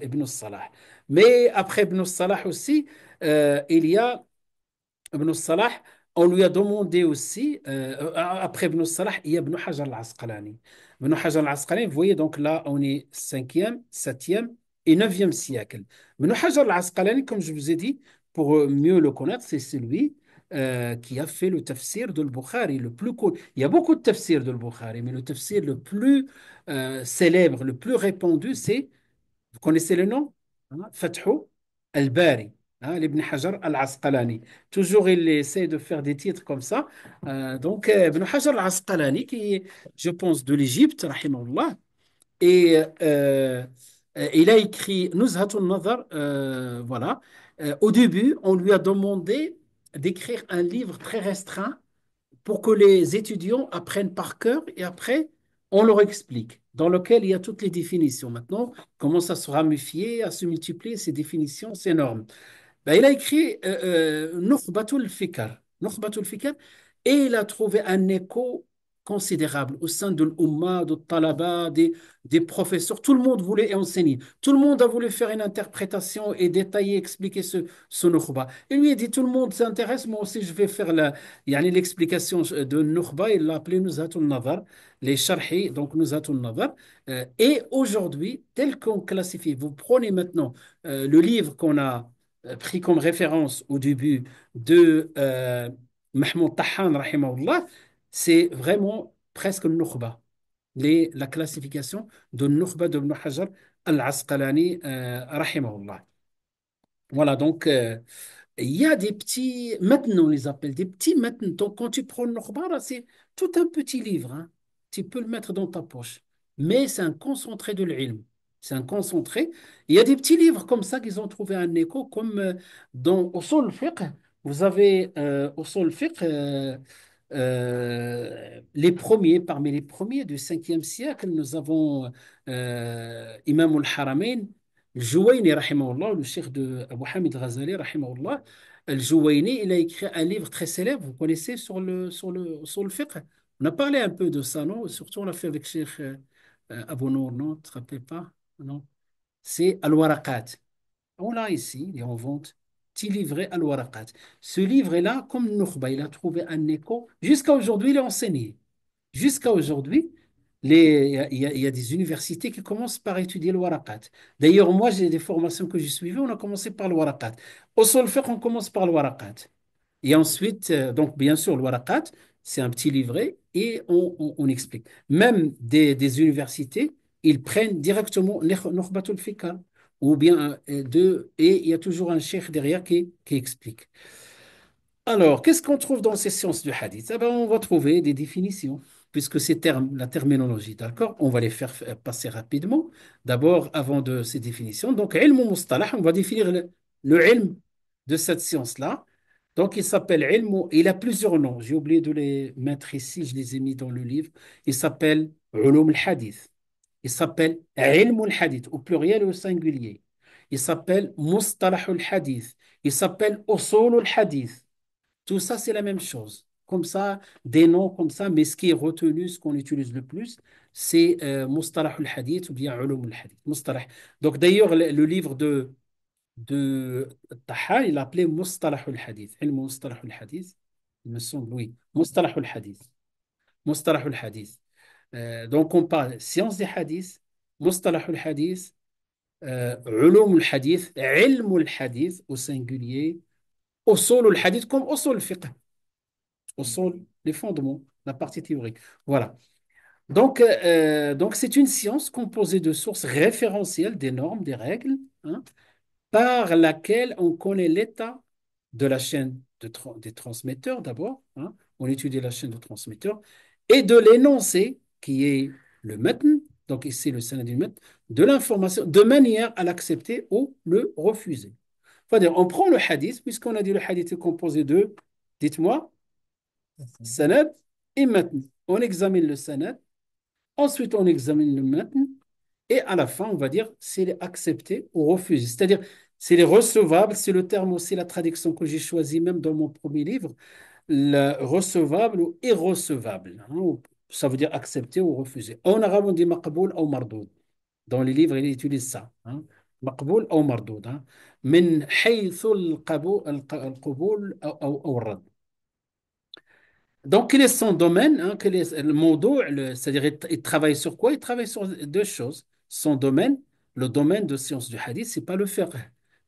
Ibn Salah. Mais après Ibn Salah aussi, il y a Ibn Salah, on lui a demandé aussi, après Ibn Salah, il y a Ibn Hajar al-Asqalani. Ibn Hajar al-Asqalani, vous voyez, donc là, on est 5e, 7e et 9e siècle. Ibn Hajar al-Asqalani, comme je vous ai dit, pour mieux le connaître, c'est celui qui a fait le tafsir de Bukhari, le plus connu. Il y a beaucoup de tafsirs de Bukhari, mais le tafsir le plus célèbre, le plus répandu, c'est vous connaissez le nom? Hein, Fathu al-Bari, hein, l'Ibn Hajar al-Asqalani. Toujours, il essaie de faire des titres comme ça. Donc, Ibn Hajar al-Asqalani, qui est, je pense, de l'Égypte, rahimahullah, et il a écrit Nuzhatun Nazar, voilà. Au début, on lui a demandé d'écrire un livre très restreint pour que les étudiants apprennent par cœur et après, on leur explique, dans lequel il y a toutes les définitions. Maintenant, comment ça se ramifier, à se multiplier, ces définitions, ces normes. Ben, il a écrit Nukhbatul Fikr. Nukhbatul Fikr, et il a trouvé un écho considérable au sein de l'Ummah, de Talaba, des professeurs. Tout le monde voulait enseigner. Tout le monde a voulu faire une interprétation et détailler, expliquer ce Nukhba. Et lui, il dit, tout le monde s'intéresse, moi aussi, je vais faire yani l'explication de Nukhba. Il l'a appelé Nuzhatul Nazar, les Sharhi, donc Nuzhatul Nazar. Et aujourd'hui, tel qu'on classifie, vous prenez maintenant le livre qu'on a pris comme référence au début de Mahmoud Tahan, rahimahullah, c'est vraiment presque le Nukhba, la classification de Nukhba de Ibn Hajar al-Asqalani, rahimahullah. Voilà, donc il y a des petits matns, on les appelle, des petits matns. Donc, quand tu prends le Nukhba, c'est tout un petit livre, hein. Tu peux le mettre dans ta poche. Mais c'est un concentré de l'ilm. C'est un concentré. Il y a des petits livres comme ça qu'ils ont trouvé un écho, comme dans Usul al-Fiqh. Vous avez Usul al-Fiqh, les premiers, parmi les premiers du 5e siècle, nous avons Imam al-Haramain, Al-Juwayni, rahimahullah, le cheikh de Abu Hamid Ghazali, rahimahullah. Al-Juwayni, il a écrit un livre très célèbre, vous connaissez, sur le fiqh. On a parlé un peu de ça, non? Surtout, on l'a fait avec Cheikh Abu Nour, non? Tu te rappelles pas? Non? c'est Al-Waraqat. On l'a ici, il est en vente. Petit livret Al-Waraqat. Ce livre-là, comme Nukhba, il a trouvé un écho. Jusqu'à aujourd'hui, il est enseigné. Jusqu'à aujourd'hui, il y a des universités qui commencent par étudier le Waraqat. D'ailleurs, moi, j'ai des formations que j'ai suivies, on a commencé par le Waraqat. Au solfège, on commence par le Waraqat. Et ensuite, donc bien sûr, le Waraqat, c'est un petit livret et on explique. Même des universités, ils prennent directement Nukhbatul Fikr ou bien et il y a toujours un cheikh derrière qui explique. Alors, qu'est-ce qu'on trouve dans ces sciences du hadith? Eh ben, on va trouver des définitions, puisque ces termes, la terminologie, d'accord, on va les faire passer rapidement. D'abord, avant de ces définitions, donc, ilm ou mustalah, on va définir le ilm de cette science-là. Donc, il s'appelle ilm, il a plusieurs noms. J'ai oublié de les mettre ici, je les ai mis dans le livre. Il s'appelle ulum al-hadith. Il s'appelle ilm al-hadith, au pluriel et au singulier. Il s'appelle mustalah al-hadith. Il s'appelle usul al-hadith. Tout ça, c'est la même chose. Comme ça, des noms comme ça, mais ce qui est retenu, ce qu'on utilise le plus, c'est Mustalah al-Hadith ou bien Ulum al-Hadith. Mustalah. Donc d'ailleurs, le livre de Taha, il l'appelait Mustalah al-Hadith. Ilm Mustalah al-Hadith, il me semble, oui. Mustalah al-Hadith. Mustalah al-Hadith. Donc on parle science des hadiths, Mustalah al-Hadith, Ulum al-Hadith, Ilm al-Hadith au singulier, Usul al-Hadith comme Usul al-Fiqh. Au sol, les fondements, la partie théorique. Voilà. Donc c'est une science composée de sources référentielles, des normes, des règles, hein, par laquelle on connaît l'état de la chaîne des transmetteurs d'abord. Hein, on étudie la chaîne de transmetteurs et de l'énoncé qui est le matn, donc ici le sanad du matn, de l'information de manière à l'accepter ou le refuser. C'est-à-dire, on prend le hadith, puisqu'on a dit le hadith est composé de, dites-moi, sanad et matn. On examine le sanad, ensuite on examine le matn, et à la fin, on va dire s'il est accepté ou refusé. C'est-à-dire, s'il est recevable, c'est le terme aussi, la traduction que j'ai choisie même dans mon premier livre, le recevable ou irrecevable. Hein, ça veut dire accepté ou refusé. En arabe, on dit maqboul ou mardoud. Dans les livres, ils utilisent ça. Hein. مقبول أو مردود hein. من حيث القبول أو الرد. Donc, quel est son domaine, hein, quel est le mawdou', c'est-à-dire il travaille sur quoi? Il travaille sur deux choses. Son domaine, le domaine de science du hadith, c'est pas le fiqh,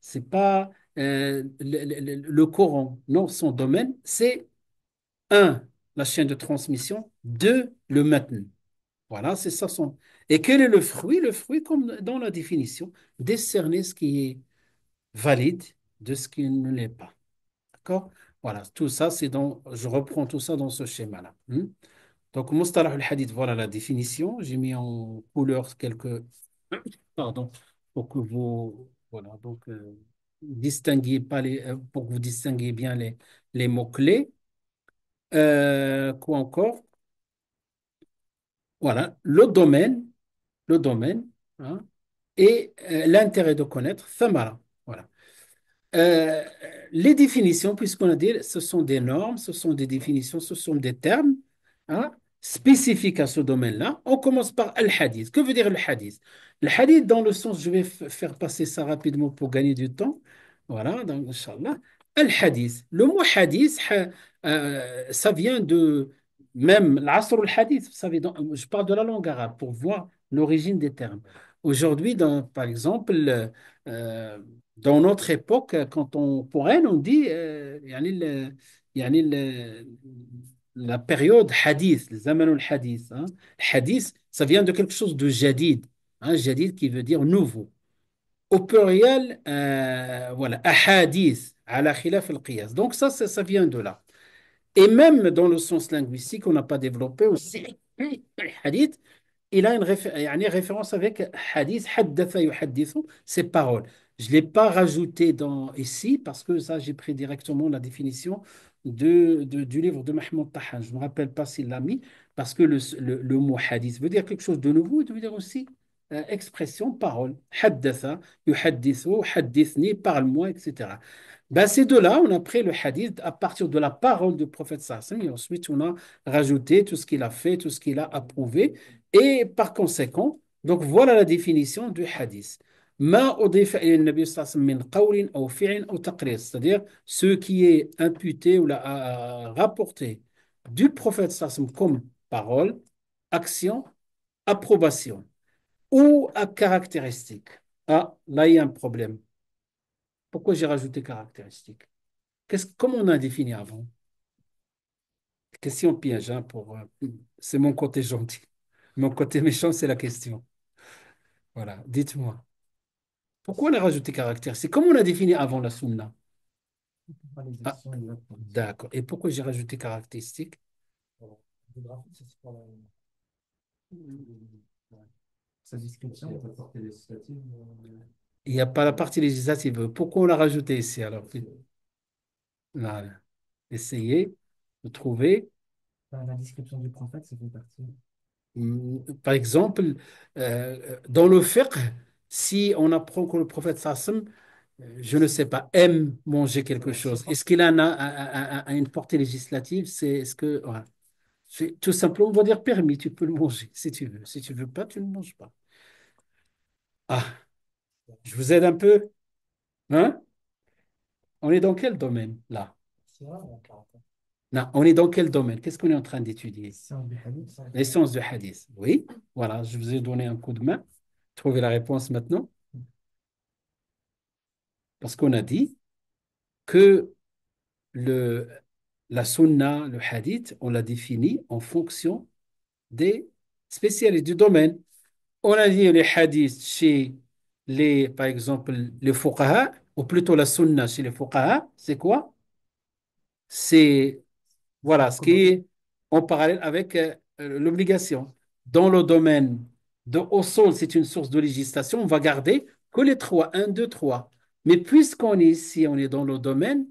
c'est pas le Coran. Non, son domaine, c'est un, la chaîne de transmission, deux, le matn. Voilà, c'est ça son. Et quel est le fruit? Le fruit, comme dans la définition, décerner ce qui est valide de ce qui ne l'est pas. D'accord? Voilà, tout ça, c'est dans, je reprends tout ça dans ce schéma-là. Donc, Mustalah al-Hadith, voilà la définition. J'ai mis en couleur quelques, pardon, pour que vous, voilà, donc, distinguiez pas pour que vous distinguiez bien les mots-clés. Quoi encore? Voilà, le domaine, hein, et l'intérêt de connaître, thamara. Voilà. Euh, les définitions, puisqu'on a dit, ce sont des normes, ce sont des définitions, ce sont des termes hein, spécifiques à ce domaine-là. On commence par al-hadith. Que veut dire le hadith? Le hadith, dans le sens, je vais faire passer ça rapidement pour gagner du temps. Voilà, donc, Inch'Allah. Al-hadith. Le mot hadith, ça vient de même l'asr al-hadith. Vous savez, je parle de la langue arabe pour voir l'origine des termes. Aujourd'hui, par exemple, euh, dans notre époque, quand on, pour elle, on dit يعني يعني la période hadith, le zaman al-hadith. Hein. Hadith, ça vient de quelque chose de jadid. Hein, jadid qui veut dire nouveau. Au pluriel, voilà, ahadith, ala khilaf al-qiyas. Donc ça vient de là. Et même dans le sens linguistique, on n'a pas développé aussi. Hadith, il a une référence avec hadith, haddatha yuhaddithu, c'est parole. Je ne l'ai pas rajouté ici parce que ça, j'ai pris directement la définition du livre de Mahmoud Tahan. Je ne me rappelle pas s'il l'a mis parce que le mot hadith veut dire quelque chose de nouveau, il veut dire aussi expression, parole. Haddatha, yuhaddithu, haddithni, parle-moi, etc. Ben, ces deux-là, on a pris le hadith à partir de la parole du prophète sallam et ensuite on a rajouté tout ce qu'il a fait, tout ce qu'il a approuvé et par conséquent, donc voilà la définition du hadith. ما أضيف إلى النبي صلى الله عليه وسلم من قول أو فعل أو تقرير, c'est-à-dire ce qui est imputé ou rapporté du prophète sallallahu alayhi wa sallam comme parole, action, approbation ou à caractéristique. Ah, là il y a un problème. Pourquoi j'ai rajouté caractéristique? Comment on a défini avant? Question piège, hein, c'est mon côté gentil. Mon côté méchant, c'est la question. Voilà, dites-moi. Pourquoi on a rajouté caractéristique? Comment on a défini avant la sunna? Pas les Ah, actions exactement. d'accord. Et pourquoi j'ai rajouté caractéristique? Voilà. Le graphique, c'est pour sa description. La portée législative. Il n'y a pas la partie législative. Pourquoi on l'a rajouté ici alors? Voilà. Essayez de trouver. La description du prophète, ça fait partie. Par exemple, dans le fiqh, si on apprend que le prophète sallam, je ne sais pas, aime manger quelque chose, est-ce qu'il en a une portée législative? Est-ce que, voilà. Tout simplement, on va dire permis, tu peux le manger si tu veux. Si tu veux pas, tu ne le manges pas. Ah, je vous aide un peu, hein? On est dans quel domaine là? C'est vrai, mon caractère. Non, on est dans quel domaine? Qu'est-ce qu'on est en train d'étudier? C'est un hadith, ça. Les sciences du hadith. Oui, voilà, je vous ai donné un coup de main. Trouvez la réponse maintenant. Parce qu'on a dit que le, la sunna, le hadith, on l'a défini en fonction des spécialistes du domaine. On a dit les hadiths chez par exemple, les fuqaha, ou plutôt la sunna chez les fuqaha, c'est quoi? C'est, C'est voilà, la ce qui commande. est en parallèle avec l'obligation. Dans le domaine de au sol, c'est une source de législation, on va garder que les trois, un, deux, trois. Mais puisqu'on est ici, on est dans le domaine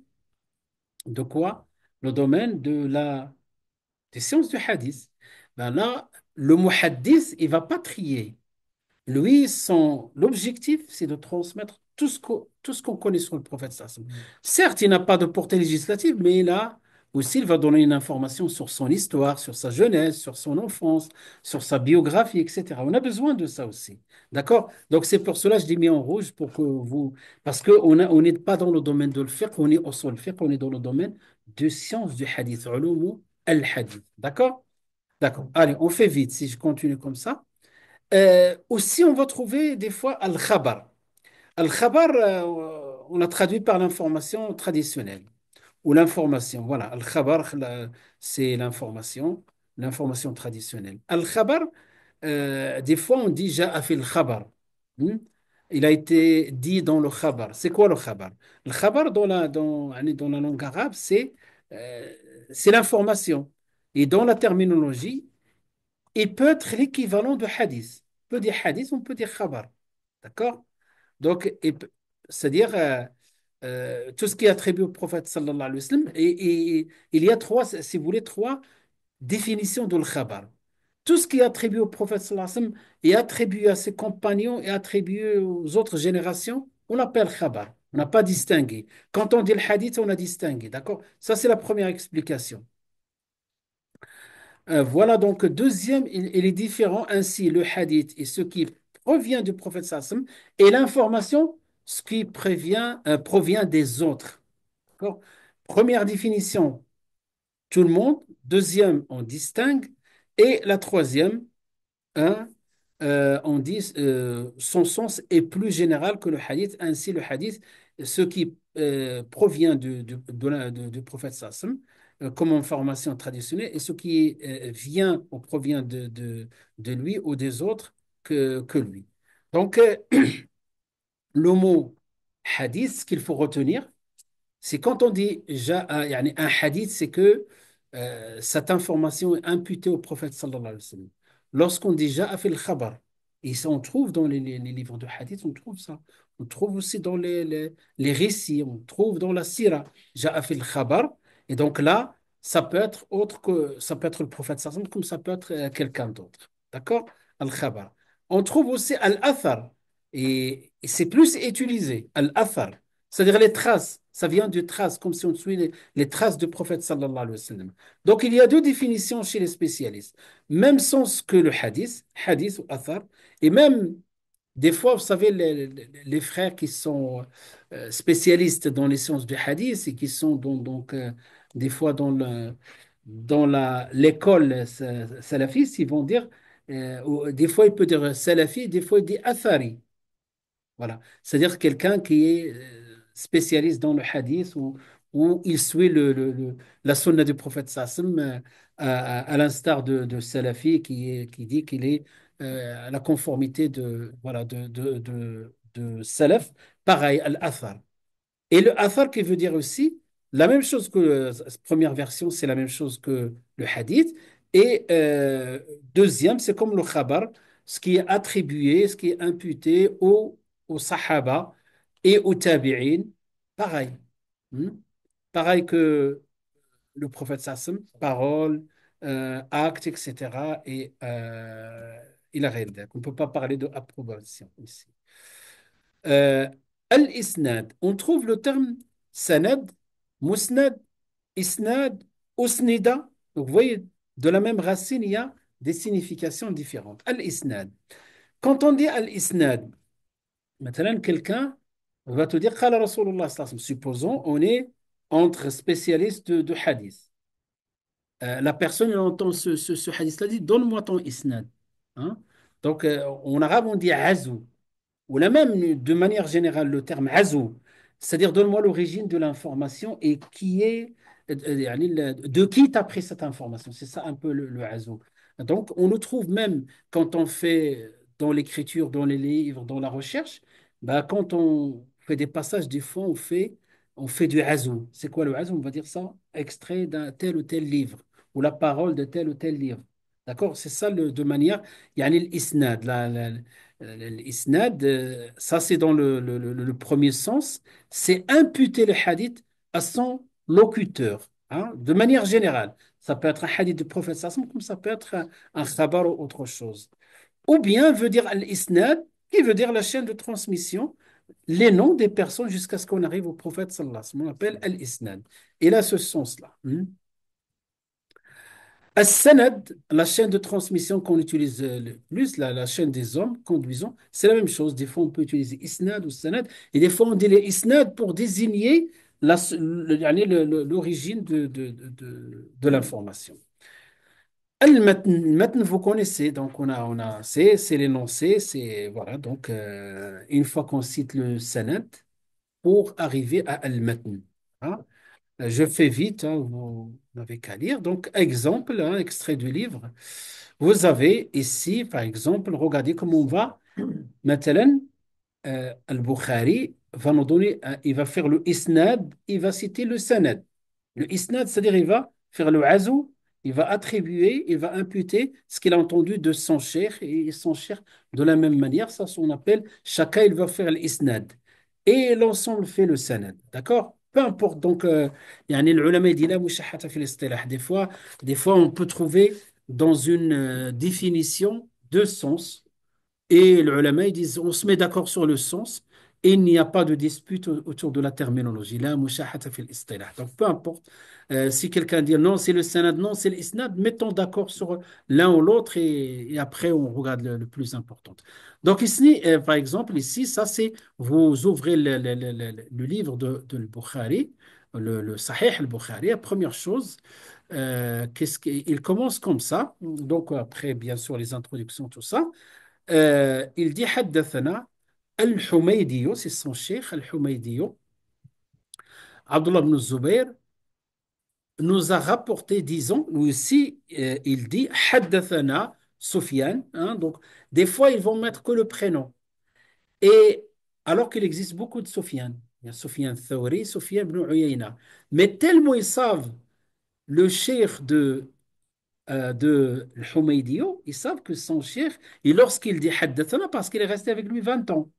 de quoi? Le domaine des sciences du hadith. Ben là, le muhaddis, il va pas trier. Lui, l'objectif, c'est de transmettre tout ce qu'on connaît sur le prophète sallallahu alayhi wa sallam. Certes, il n'a pas de portée législative, mais il a aussi, il va donner une information sur son histoire, sur sa jeunesse, sur son enfance, sur sa biographie, etc. On a besoin de ça aussi. D'accord? Donc, c'est pour cela que je l'ai mis en rouge pour que vous. Parce on n'est pas dans le domaine de le fiqh, on est au sol fiqh, on est dans le domaine de sciences du hadith, ulum al-hadith. D'accord? D'accord. Allez, on fait vite si je continue comme ça. Aussi, on va trouver des fois al-khabar. Al-khabar, on a traduit par l'information traditionnelle ou l'information. Voilà, al-khabar, c'est l'information traditionnelle. Al-khabar, des fois, on dit ja'a fil khabar. Hmm? Il a été dit dans le khabar. C'est quoi le khabar? Le khabar, dans la langue arabe, euh, c'est l'information. Et dans la terminologie, il peut être l'équivalent de hadith. On peut dire hadith, on peut dire khabar. D'accord? Donc, c'est-à-dire tout ce qui est attribué au prophète sallallahu alayhi wa sallam, et il y a trois, si vous voulez, trois définitions de khabar. Tout ce qui est attribué au prophète sallallahu alayhi wa sallam est attribué à ses compagnons et attribué aux autres générations, on l'appelle khabar. On n'a pas distingué. Quand on dit le hadith, on a distingué. D'accord? Ça, c'est la première explication. Voilà donc, deuxième, il est différent ainsi le hadith et ce qui provient du prophète sallam et l'information, ce qui provient des autres. D'accord. Première définition, tout le monde. Deuxième, on distingue. Et la troisième, hein, on dit son sens est plus général que le hadith. Ainsi, le hadith, ce qui provient du prophète sallam comme information traditionnelle et ce qui vient ou provient de lui ou des autres que lui. Donc, le mot hadith, ce qu'il faut retenir, c'est quand on dit yani un hadith, c'est que cette information est imputée au prophète sallallahu alayhi wa sallam. Lorsqu'on dit ja'a fil khabar, et ça on trouve dans les livres de hadith, on trouve ça. On trouve aussi dans les récits, on trouve dans la sira, ja'a fil khabar. Et donc là, ça peut être le prophète sallallahu alayhi wa sallam, comme ça peut être quelqu'un d'autre. D'accord? Al-khabar. On trouve aussi al-athar, et c'est plus utilisé, al-athar. C'est-à-dire les traces, ça vient de traces, comme si on suit les traces du prophète sallallahu alayhi wa sallam. Donc il y a deux définitions chez les spécialistes. Même sens que le hadith, hadith ou athar, et même des fois, vous savez, les frères qui sont spécialistes dans les sciences du hadith et qui sont donc, des fois dans l'école salafiste, ils vont dire, ou des fois il peut dire salafi, des fois il dit athari. Voilà. C'est-à-dire quelqu'un qui est spécialiste dans le hadith ou il suit la sunna du prophète Sassam à l'instar de Salafi qui dit qu'il est à la conformité voilà, de Salaf. Pareil, al-Athar. Et le athar qui veut dire aussi la même chose que la première version, c'est la même chose que le hadith. Et deuxième, c'est comme le khabar, ce qui est attribué, ce qui est imputé aux sahaba et aux tabi'in. Pareil. Hmm. Pareil que le prophète Sassam, parole, acte, etc. Et il a rien dit. On ne peut pas parler de approbation ici. Euh, Al-Isnad, on trouve le terme sanad, musnad, isnad, usnida. Donc, vous voyez, de la même racine, il y a des significations différentes. Al-Isnad. Quand on dit Al-Isnad, maintenant, quelqu'un va te dire, Qala Rasulullah sallallahu alayhi wa sallam. Supposons, on est entre spécialistes de hadith. La personne, elle entend ce hadith-là, dit, donne-moi ton isnad. Hein? Donc, en arabe, on dit azou. Ou là même, de manière générale, le terme azou, c'est-à-dire donne-moi l'origine de l'information et qui est, de qui tu as pris cette information. C'est ça un peu le azou. Donc, on le trouve même quand on fait dans l'écriture, dans les livres, dans la recherche, bah, quand on fait des passages, des fois, on fait du azou. C'est quoi le azou? On va dire ça, extrait d'un tel ou tel livre ou la parole de tel ou tel livre. D'accord? C'est ça de manière, il y a l'isnad, l'isnad, ça c'est dans le premier sens, c'est imputer le hadith à son locuteur, hein, de manière générale. Ça peut être un hadith du prophète sallam, comme ça peut être un khabar ou autre chose. Ou bien veut dire al-isnad, qui veut dire la chaîne de transmission, les noms des personnes jusqu'à ce qu'on arrive au prophète sallallahu alayhi wa sallam. On appelle al-isnad. Et là, ce sens-là. As-sanad, la chaîne de transmission qu'on utilise le plus, la chaîne des hommes conduisant, c'est la même chose. Des fois, on peut utiliser isnad ou sanad, et des fois, on dit les isnad pour désigner l'origine de l'information. Al-matn, vous connaissez, donc c'est l'énoncé, c'est, voilà, donc une fois qu'on cite le sanad, pour arriver à al-matn. Hein. Je fais vite, hein, vous n'avez qu'à lire. Donc, exemple, un extrait du livre. Vous avez ici, par exemple, regardez comment on va. Maintenant, Al-Bukhari va nous donner, il va faire le isnad, il va citer le sanad. Le isnad, c'est-à-dire il va faire le azou, il va attribuer, il va imputer ce qu'il a entendu de son cheikh et son cheikh de la même manière. Ça, on appelle, chacun, il va faire l'isnad. Et l'ensemble fait le sanad. D'accord? Peu importe. Donc, يعني العلماء يدي لا مشاحة في الاصطلاح. Des fois, on peut trouver dans une définition deux sens. Et les ulama, ils disent, on se met d'accord sur le sens et il n'y a pas de dispute autour de la terminologie. La mushahata fil istilah. Donc, peu importe. Si quelqu'un dit non, c'est le sanad, non, c'est l'isnad, mettons d'accord sur l'un ou l'autre et après, on regarde le plus important. Donc, ici, par exemple, ici, ça, c'est, vous ouvrez le livre de Bukhari, le Sahih al-Bukhari. La première chose, il commence comme ça. Donc, après, bien sûr, les introductions, tout ça. Il dit حدثنا الحميدي, c'est son cheikh الحميدي, Abdullah ibn Zubayr nous a rapporté, disons, lui aussi, il dit حدثنا Sufyan, hein, donc des fois ils vont mettre que le prénom, et alors qu'il existe beaucoup de Sufyan, il y a Sufyan Thawri, Sufyan ibn Uyayna, mais tellement ils savent le cheikh de Humaydiyo, ils savent que son cheikh, et lorsqu'il dit حدثنا, parce qu'il est resté avec lui 20 ans.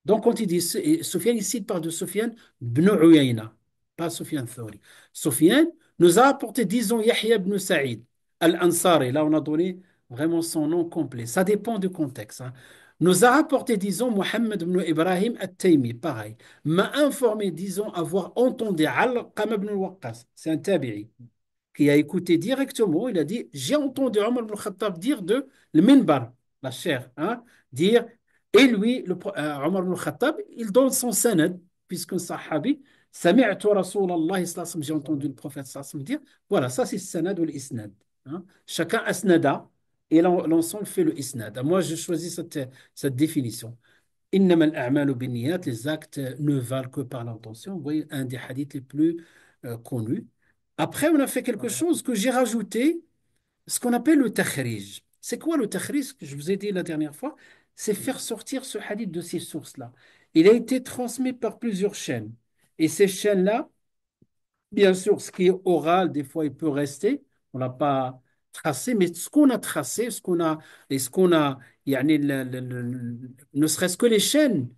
Donc, quand il dit Soufiane, ici, il parle de Soufiane ibn Uyayna, pas Soufiane Thawri. Soufiane nous a apporté, disons, Yahya ibn Saïd al-Ansari. Là, on a donné vraiment son nom complet. Ça dépend du contexte. Hein. Nous a rapporté, disons, Mohammed ibn Ibrahim al-Taymi, pareil. M'a informé, disons, avoir entendu Al-Qam ibn Waqqas. C'est un tabi'i qui a écouté directement. Il a dit, j'ai entendu Omar ibn Khattab dire de le minbar, la chair, hein, dire Et lui, Omar ibn Khattab, il donne son sanad, puisqu'un sahabi, Sami'tu Rasulallah, j'ai entendu le prophète sallallahu alayhi wa sallam dire, voilà, ça c'est le sanad ou l'isnad. Hein. Chacun asnada, et l'ensemble fait le isnad. Moi, je choisis cette définition. Innama al-a'malu binniyat, les actes ne valent que par l'intention. Vous voyez, un des hadiths les plus connus. Après, on a fait quelque chose que j'ai rajouté, ce qu'on appelle le takhrij. C'est quoi le takhrij que je vous ai dit la dernière fois? C'est faire sortir ce hadith de ces sources-là. Il a été transmis par plusieurs chaînes. Et ces chaînes-là, bien sûr, ce qui est oral, des fois, il peut rester. On l'a pas tracé, mais ce qu'on a tracé, ce qu'on a, yani, ne serait-ce que les chaînes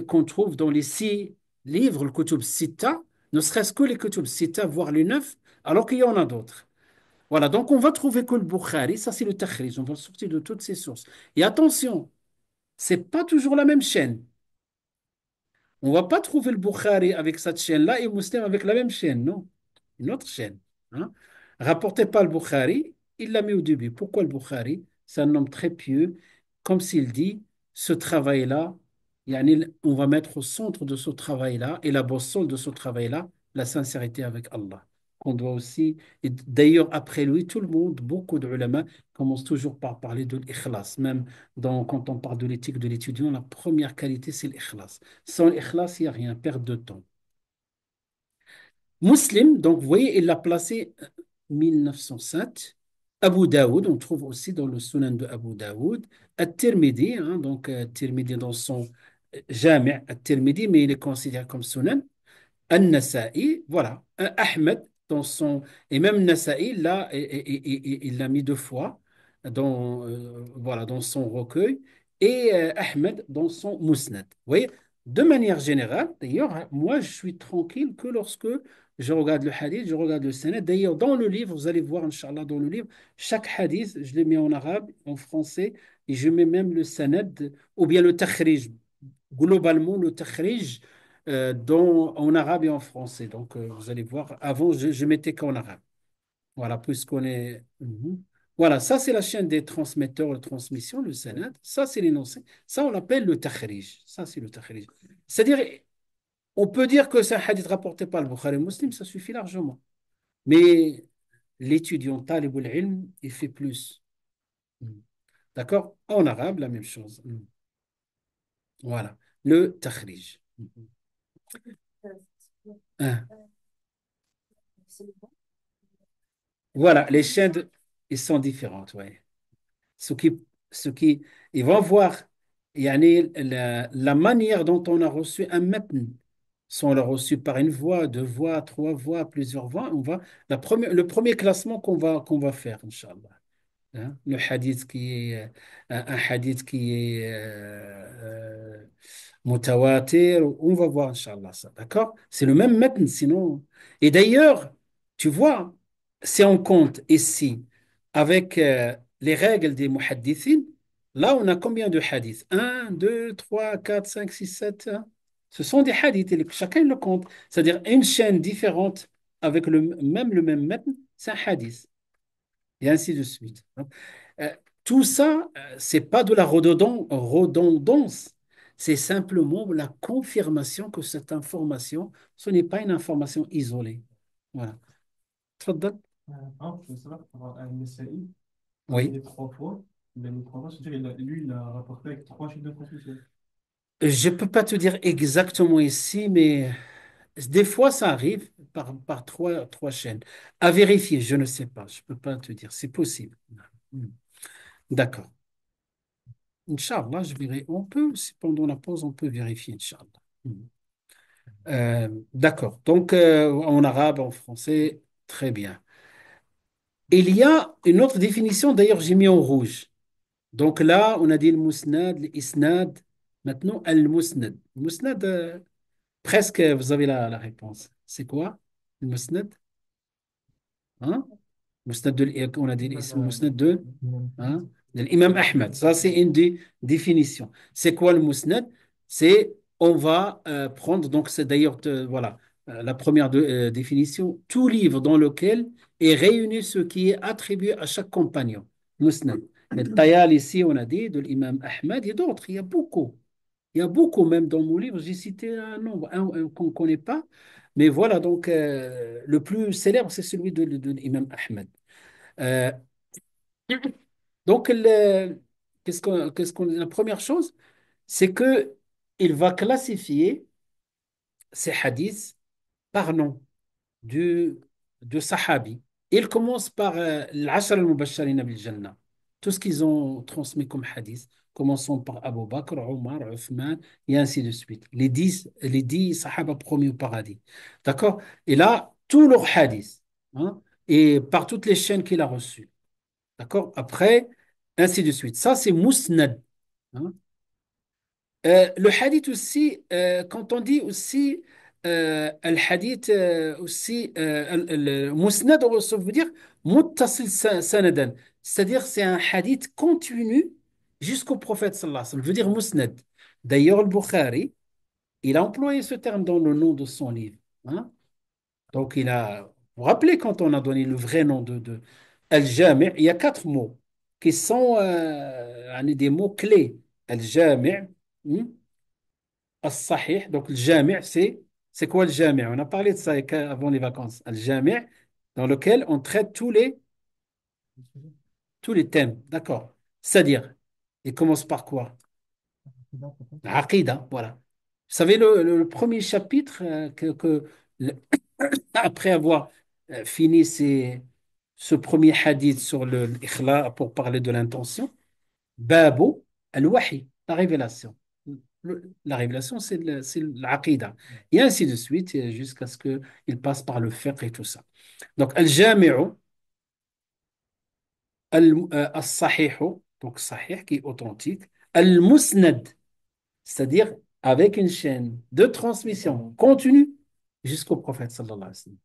qu'on trouve dans les 6 livres, le Kutub Sita, ne serait-ce que les Kutub Sita, voire les 9, alors qu'il y en a d'autres. Voilà, donc on va trouver que le Bukhari, ça c'est le takhrij, on va le sortir de toutes ces sources. Et attention, c'est pas toujours la même chaîne. On va pas trouver le Bukhari avec cette chaîne-là et Muslim avec la même chaîne, non. Une autre chaîne. Hein. Rapporté par le Bukhari, il l'a mis au début. Pourquoi le Bukhari? C'est un homme très pieux, comme s'il dit, ce travail-là, yani, on va mettre au centre de ce travail-là et la boussole de ce travail-là, la sincérité avec Allah. On doit aussi, et d'ailleurs, après lui, tout le monde, beaucoup de ulama commencent toujours par parler de l'ikhlas. Même quand on parle de l'éthique de l'étudiant, la première qualité, c'est l'ikhlas. Sans l'ikhlas, il n'y a rien, perte de temps. Muslim, donc vous voyez, il l'a placé 1907. Abu Daoud, on trouve aussi dans le Sunan de Abu Daoud. At-Tirmidhi, hein, donc Tirmidhi dans son Jami' At-Tirmidhi, mais il est considéré comme Sunan. An-Nasa'i, voilà. Ahmed, dans son. Et même Nasa'i, là, il l'a mis 2 fois voilà, dans son recueil. Et Ahmed dans son Musnad. Vous voyez, de manière générale, d'ailleurs, hein, moi, je suis tranquille que lorsque je regarde le hadith, je regarde le sanad. D'ailleurs, dans le livre, vous allez voir, Inch'Allah, dans le livre, chaque hadith, je l'ai mis en arabe, en français, et je mets même le sanad, ou bien le takhrij. Globalement, le takhrij en arabe et en français. Donc, vous allez voir, avant, je mettais qu'en arabe. Voilà, puisqu'on est. Mhm. Voilà, ça, c'est la chaîne des transmetteurs de transmission, le sanad. Ça, c'est l'énoncé. Ça, on l'appelle le takhrij. Ça, c'est le takhrij. C'est-à-dire, on peut dire que c'est un hadith rapporté par le Bukhari Muslim, ça suffit largement. Mais l'étudiant, talib al-ilm, il fait plus. Mhm. D'accord? En arabe, la même chose. Mhm. Voilà, le takhrij. Mhm. Hein. Voilà, les chaînes, ils sont différentes, ouais. Ce qui, ils vont voir, yani, la manière dont on a reçu un matn. Si on l'a reçu par une voix, 2 voix, 3 voix, plusieurs voix, le premier classement qu'on va faire, Inch'Allah. Hein. Le hadith qui est un hadith qui est mutawatir, on va voir, Inch'Allah, ça, d'accord? C'est le même matn, sinon. Et d'ailleurs, tu vois, si on compte ici avec les règles des muhaddithin, là, on a combien de hadiths? Un, 2, 3, 4, 5, 6, 7. Hein. Ce sont des hadiths, et chacun le compte. C'est-à-dire une chaîne différente avec le même matn, c'est un hadith et ainsi de suite. Donc, tout ça, c'est pas de la redondance, c'est simplement la confirmation que cette information, ce n'est pas une information isolée. Voilà. Tfaddal. Je veux savoir, par un Nasa'i, il a Oui. mis 3 fois. Il a mis 3 fois, c'est-à-dire lui, il a rapporté avec 3 chiffres de transmission. Je peux pas te dire exactement ici, mais des fois, ça arrive par trois chaînes. À vérifier, je ne sais pas. Je peux pas te dire. C'est possible. Hmm. D'accord. Inch'Allah, je verrai. On peut, si pendant la pause, on peut vérifier, Inch'Allah. Hmm. D'accord. Donc, en arabe, en français, très bien. Il y a une autre définition, d'ailleurs, j'ai mis en rouge. Donc là, on a dit le musnad, l'isnad. Maintenant, al-musnad. Musnad, presque, vous avez la réponse. C'est quoi, le musnad? Hein? On a dit le musnad de, hein? De l'imam Ahmed. Ça, c'est une des définitions. C'est quoi le musnad? C'est, on va prendre, donc c'est d'ailleurs, voilà, la première définition, tout livre dans lequel est réuni ce qui est attribué à chaque compagnon. Musnad. Le Tayalisi, on a dit, de l'imam Ahmed et d'autres. Il y a beaucoup. Il y a beaucoup, même dans mon livre, j'ai cité un nombre, un qu'on ne connaît pas. Mais voilà, donc le plus célèbre, c'est celui de l'imam Ahmed. Euh, donc, la première chose, c'est que il va classifier ces hadiths par nom du, de Sahabi. Il commence par l'Ashar al-Mubasharina bil Jannah. Tout ce qu'ils ont transmis comme hadith, commençons par Abu Bakr, Omar, Uthman, et ainsi de suite. Les dix Sahaba promis au paradis. D'accord? Et là, tous leurs hadiths, hein, et par toutes les chaînes qu'il a reçues. D'accord? Après, ainsi de suite. Ça, c'est Musnad. Hein. Le hadith aussi, quand on dit aussi le hadith aussi, musnad, ça veut dire muttasil sanadan. C'est-à-dire c'est un hadith continu jusqu'au prophète sallallahu alayhi wa sallam. Veut dire musnad. D'ailleurs, le Bukhari, il a employé ce terme dans le nom de son livre. Hein. Donc, vous vous rappelez quand on a donné le vrai nom de Al-Jami', il y a quatre mots qui sont des mots clés. Al-Jami'. As-Sahih, donc le Jami', c'est quoi le Jami'? On a parlé de ça avant les vacances. Le Jami', dans lequel on traite tous les thèmes, d'accord. C'est-à-dire, il commence par quoi? L'Aqidah, voilà. Vous savez, le premier chapitre, le- après avoir fini ce premier hadith sur l'ikhla pour parler de l'intention, Babo, al-Wahi, la révélation. La révélation, c'est l'aqida. Et ainsi de suite, jusqu'à ce qu'il passe par le fiqh et tout ça. Donc, al-jami'u, al-sahihu, donc sahih, qui est authentique, al-musnad, c'est-à-dire avec une chaîne de transmission continue jusqu'au prophète sallallahu alayhi wa sallam.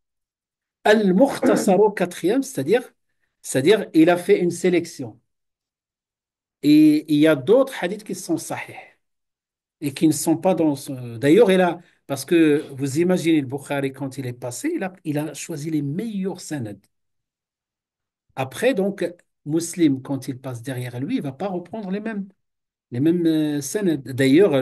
Al-mukhtasaru, quatrième, c'est-à-dire il a fait une sélection. Et il y a d'autres hadiths qui sont sahih et qui ne sont pas dans ce... D'ailleurs, parce que vous imaginez le Bukhari quand il est passé, il a choisi les meilleurs sanad. Après, donc, Muslim, quand il passe derrière lui, il ne va pas reprendre les mêmes sanad. D'ailleurs,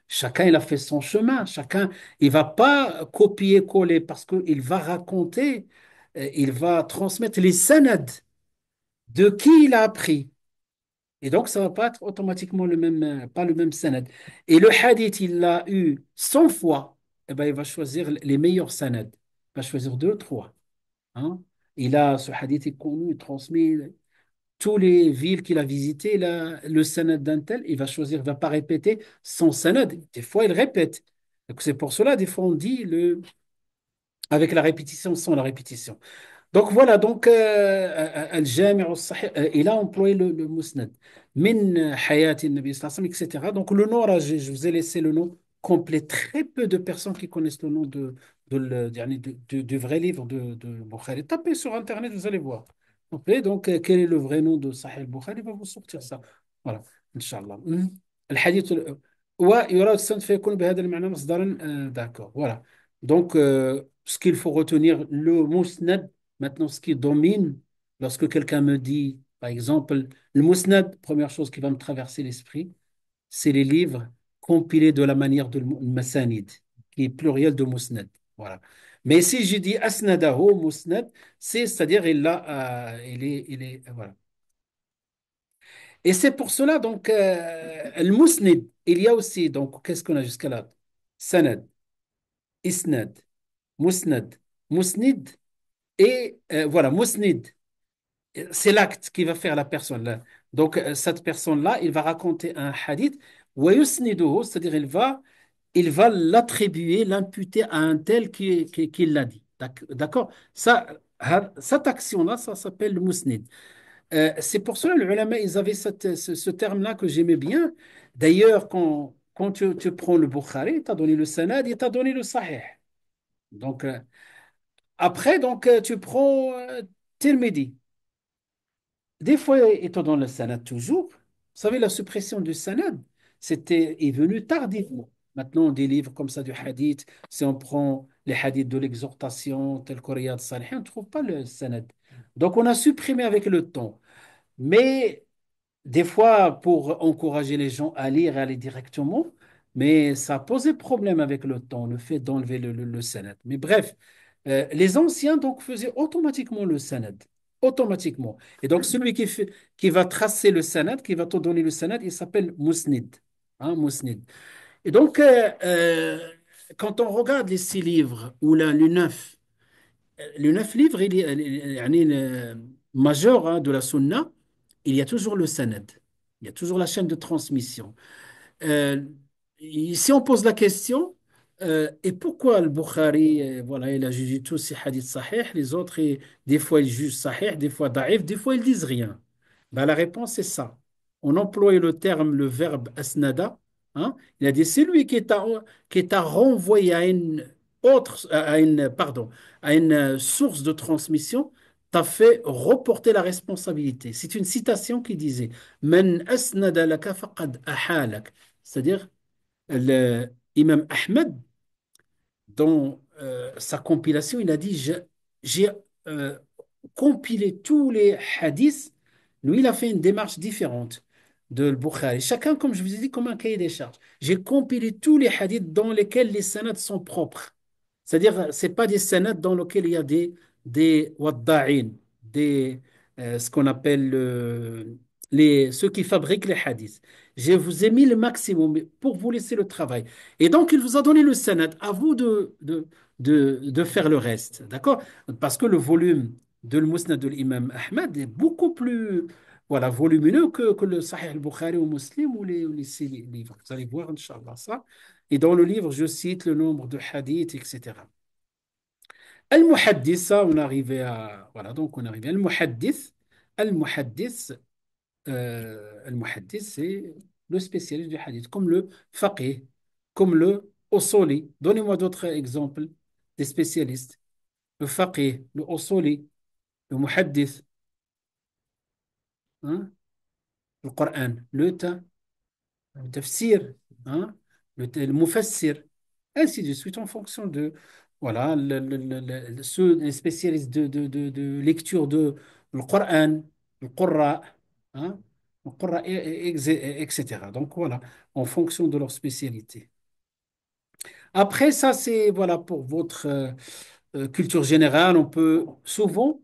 chacun, il a fait son chemin. Chacun, il ne va pas copier-coller parce qu'il va raconter, il va transmettre les sanad de qui il a appris. Et donc, ça ne va pas être automatiquement pas le même sanad. Et le hadith, il l'a eu 100 fois. Eh ben, il va choisir les meilleurs sanad. Il va choisir deux, trois. Hein. Ce hadith est connu, il transmet tous les villes qu'il a visitées, le sanad d'un tel, il va choisir, il ne va pas répéter son sanad. Des fois, il répète. Donc, c'est pour cela, des fois, on dit avec la répétition, sans la répétition. Donc voilà, donc Al-Jami' al-Sahih, il a employé le Musnad. Min Hayati Nabi sallallahu alayhi wa sallam, etc. Donc le nom, là, je vous ai laissé le nom complet. Très peu de personnes qui connaissent le nom du vrai livre de Bukhari. Tapez sur Internet, vous allez voir. Ok, donc quel est le vrai nom de Sahih al-Bukhari? Il va vous sortir ça. Voilà, Inch'Allah. الحديث ويراد السند فيكون بهذا المعنى مصدرا d'accord. Voilà. Donc, ce qu'il faut retenir, le Musnad. Maintenant, ce qui domine, lorsque quelqu'un me dit, par exemple, le Mousnad, première chose qui va me traverser l'esprit, c'est les livres compilés de la manière de Masanid, qui est pluriel de Mousnad. Voilà. Mais si je dis Asnadahu, Mousnad, c'est-à-dire voilà. Et c'est pour cela, donc, le Mousnid, il y a aussi, donc, qu'est-ce qu'on a jusqu'à là? Sanad, Isnad, Mousnad, Mousnid, et voilà, Mousnid. C'est l'acte qui va faire la personne là. Donc, cette personne-là, il va raconter un hadith, ويسنده, c'est-à-dire il va l'attribuer, l'imputer à un tel qui l'a dit. D'accord? Cette action-là, ça s'appelle le musnid. C'est pour cela, les ulama, ils avaient ce terme-là que j'aimais bien. D'ailleurs, quand tu prends le Bukhari, il t'a donné le sanad, il t'a donné le sahih. Donc, après, donc, tu prends Tirmidhi. Des fois, étant dans le sanad toujours, vous savez, la suppression du sanad, est venu tardivement. Maintenant, des livres comme ça du hadith, si on prend les hadiths de l'exhortation, tel que Riyad Salihin, on ne trouve pas le sanad. Donc, on a supprimé avec le temps. Mais des fois, pour encourager les gens à lire et aller directement, mais ça a posé problème avec le temps, le fait d'enlever le sanad. Mais bref, les anciens donc faisaient automatiquement le sanad, automatiquement. Et donc celui qui va tracer le sanad, qui va te donner le sanad, il s'appelle musnid, hein, musnid. Et donc, quand on regarde les 6 livres ou les 9, les 9 livres, يعني majeurs hein, de la sunna, il y a toujours le sanad. Il y a toujours la chaîne de transmission. Euh, Ici, on pose la question, et pourquoi le Bukhari, voilà, il a jugé tous ces hadiths sahih, les autres, des fois ils jugent sahih, des fois daif, des fois ils disent rien. Ben, la réponse est ça. On emploie le terme, le verbe asnada. Hein. Il a dit, c'est lui qui t'a renvoyé à une pardon, à une source de transmission, t'a fait reporter la responsabilité. C'est une citation qui disait, Man asnada laka faqad ahalak. C'est-à-dire, l'imam Ahmed, dans sa compilation, il a dit, j'ai euh, compilé tous les hadiths. Lui, il a fait une démarche différente de Bukhari. Chacun, comme je vous ai dit, comme un cahier des charges. J'ai compilé tous les hadiths dans lesquels les sanad sont propres. C'est-à-dire, c'est pas des sanad dans lesquels il y a des wadda'in, ce qu'on appelle ceux qui fabriquent les hadiths. Je vous ai mis le maximum pour vous laisser le travail. Et donc, il vous a donné le sanad. À vous de faire le reste. D'accord? Parce que le volume de l'Musnad de l'imam Ahmad est beaucoup plus voilà, volumineux que le Sahih al-Bukhari ou Muslim ou les 6 livres. Vous allez voir, Inch'Allah, ça. Et dans le livre, je cite le nombre de hadiths, etc. Al-Muhaddith, ça, on arrivait à. Voilà, donc on arrivait. Al-Muhaddith, Al-Muhaddith, Al-Muhaddith, c'est le spécialiste du hadith, comme le faqih, comme le usuli. Donnez-moi d'autres exemples des spécialistes. Le faqih, le usuli, le muhaddith, hein, le Coran, le tafsir, hein, le mufassir, ainsi de suite en fonction de voilà, les spécialistes de lecture de le Coran, le Qurra, hein, le Qurra, etc. Donc voilà, en fonction de leur spécialité. Après, ça, c'est voilà pour votre culture générale. On peut souvent,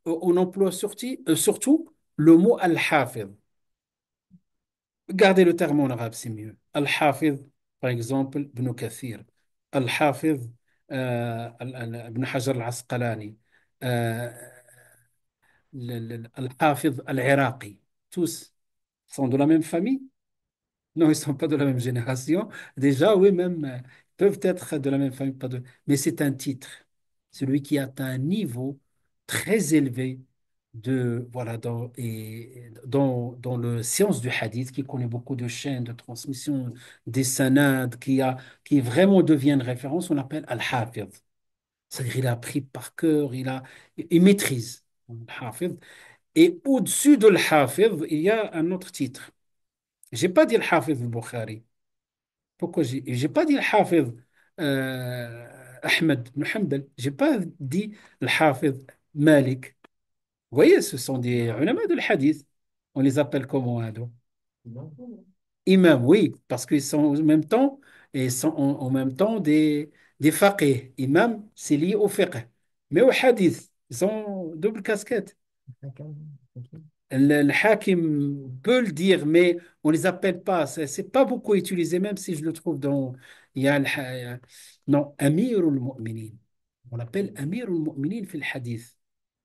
on emploie surtout le mot al-hafid. Gardez le terme en arabe, c'est mieux. Al-hafid, par exemple, Ibn Kathir. Al-hafid, Ibn Hajar al-Asqalani. Euh, Al-hafid al-Iraqi. Tous sont de la même famille. Non, ils ne sont pas de la même génération. Déjà, oui, même, peuvent être de la même famille, mais c'est un titre. Celui qui atteint un niveau très élevé voilà, dans le science du hadith, qui connaît beaucoup de chaînes de transmission, des sanad, qui vraiment devient une référence, on appelle al-hafid. C'est-à-dire, il a appris par cœur, il maîtrise. Al-hafid. Et au-dessus de l'hafid, il y a un autre titre. J'ai pas dit le Hafiz al-Bukhari. Pourquoi j'ai pas dit le Hafiz Ahmed ibn Hanbal. J'ai pas dit le Hafiz Malik. Vous voyez, ce sont des ulama de hadith. On les appelle comment, ado? Imam, oui, parce qu'ils sont en même temps, et sont en même temps des faqih. Imam, c'est lié au fiqh. Mais au hadith, ils ont double casquette. Le hakim peut le dire, mais on ne les appelle pas. C'est pas beaucoup utilisé, même si je le trouve dans. Il y a non, Amirul Mu'minin. On l'appelle Amirul Mu'minin fil hadith.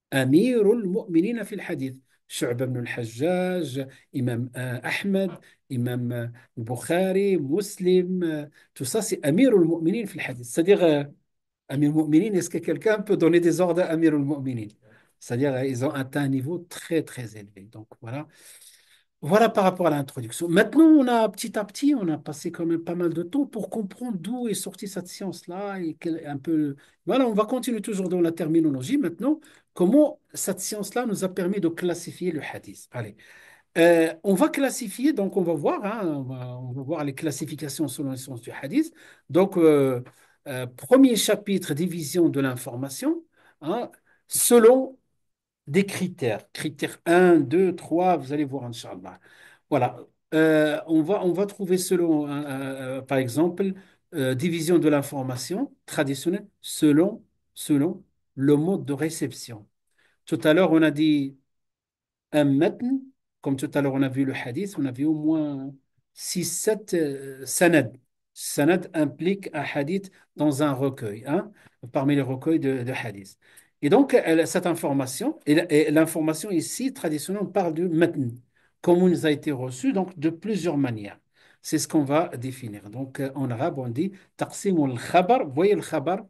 Amirul Mu'minin fil hadith. Shu'ba ibn al-Hajjaj, Imam Ahmed, Imam Bukhari, Muslim, tout ça, c'est Amirul Mu'minin fil hadith. C'est-à-dire, Amir al-Mu'minin, est-ce que quelqu'un peut donner des ordres à Amir al-Mu'minin? C'est-à-dire, ils ont atteint un niveau très, très élevé. Donc, voilà. Voilà par rapport à l'introduction. Maintenant, on a petit à petit, on a passé quand même pas mal de temps pour comprendre d'où est sortie cette science-là et un peu. Voilà, on va continuer toujours dans la terminologie maintenant. Comment cette science-là nous a permis de classifier le hadith. Allez, on va classifier, donc on va voir, hein, on va voir les classifications selon les sciences du hadith. Donc, premier chapitre, division de l'information, hein, selon des critères. Critères un, 2, 3. Vous allez voir, Inch'Allah. Voilà. On va trouver selon, par exemple, division de l'information traditionnelle selon le mode de réception. Tout à l'heure, on a dit un matn, comme tout à l'heure on a vu le hadith, on a vu au moins 6 7 sanad. Sanad implique un hadith dans un recueil, hein, parmi les recueils de hadith. Et donc, cette information, et l'information ici, traditionnellement, on parle du matn, comment il nous a été reçu, donc de plusieurs manières. C'est ce qu'on va définir. Donc, en arabe, on dit taqsim al-khabar. Vous voyez le khabar?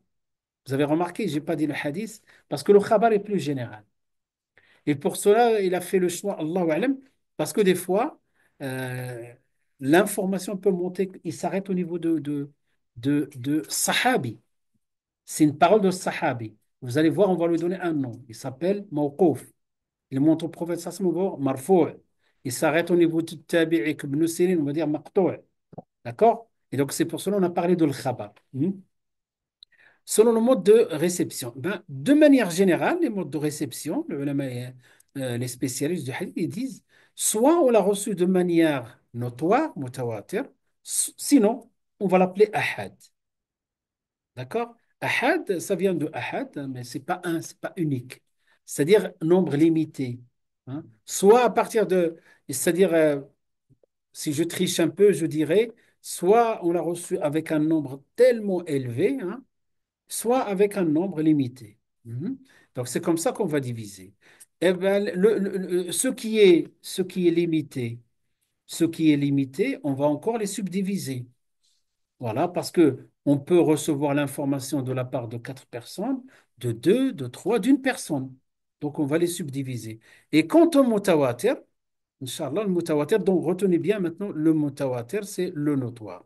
Vous avez remarqué, je n'ai pas dit le hadith, parce que le khabar est plus général. Et pour cela, il a fait le choix, Allahu Alam, parce que des fois, euh, l'information peut monter, il s'arrête au niveau de Sahabi. C'est une parole de Sahabi. Vous allez voir, on va lui donner un nom. Il s'appelle Mawquf. Il montre au prophète sallallahu Marfou'. Il s'arrête au niveau du Tabi'i, Ibn Sirin, on va dire Maqtou'. D'accord? Et donc, c'est pour cela qu'on a parlé de l'khabar. Selon le mode de réception, ben, de manière générale, les modes de réception, les spécialistes du hadith, ils disent soit on l'a reçu de manière notoire, mutawatir, sinon on va l'appeler ahad. D'accord? Ahad, ça vient de ahad, hein, mais c'est pas unique. C'est-à-dire nombre limité. Hein. Soit à partir de, c'est-à-dire, si je triche un peu, je dirais, soit on l'a reçu avec un nombre tellement élevé, hein, soit avec un nombre limité. Mhm. Donc, c'est comme ça qu'on va diviser. Eh ben, ce qui est limité, on va encore les subdiviser. Voilà, parce que on peut recevoir l'information de la part de 4 personnes, de deux, de trois, d'une personne. Donc, on va les subdiviser. Et quant au mutawatir, Inch'Allah, le mutawatir, donc retenez bien maintenant, le mutawatir, c'est le notoire.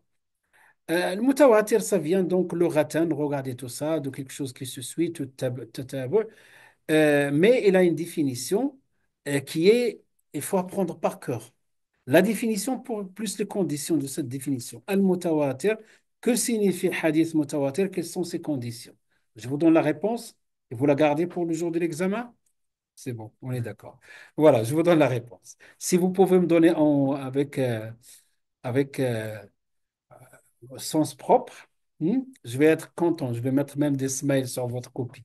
Le mutawatir, ça vient donc le ratin, regardez tout ça, de quelque chose qui se suit, tout tabu. Mais il a une définition qui est, il faut apprendre par cœur. La définition pour plus les conditions de cette définition. Al-mutawatir, que signifie hadith mutawatir? Quelles sont ses conditions? Je vous donne la réponse et vous la gardez pour le jour de l'examen? C'est bon, on est d'accord. Voilà, je vous donne la réponse. Si vous pouvez me donner avec au sens propre, je vais être content. Je vais mettre même des smiles sur votre copie.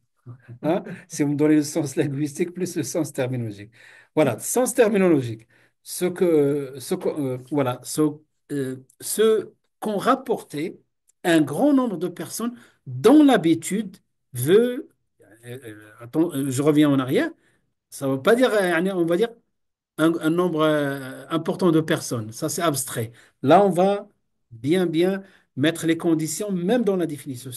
Hein, si vous me donnez le sens linguistique plus le sens terminologique. Voilà, sens terminologique. Voilà, ce qu'ont rapporté un grand nombre de personnes dont l'habitude veut. Attends, je reviens en arrière. Ça ne veut pas dire, on va dire un nombre important de personnes. Ça, c'est abstrait. Là, on va bien mettre les conditions, même dans la définition.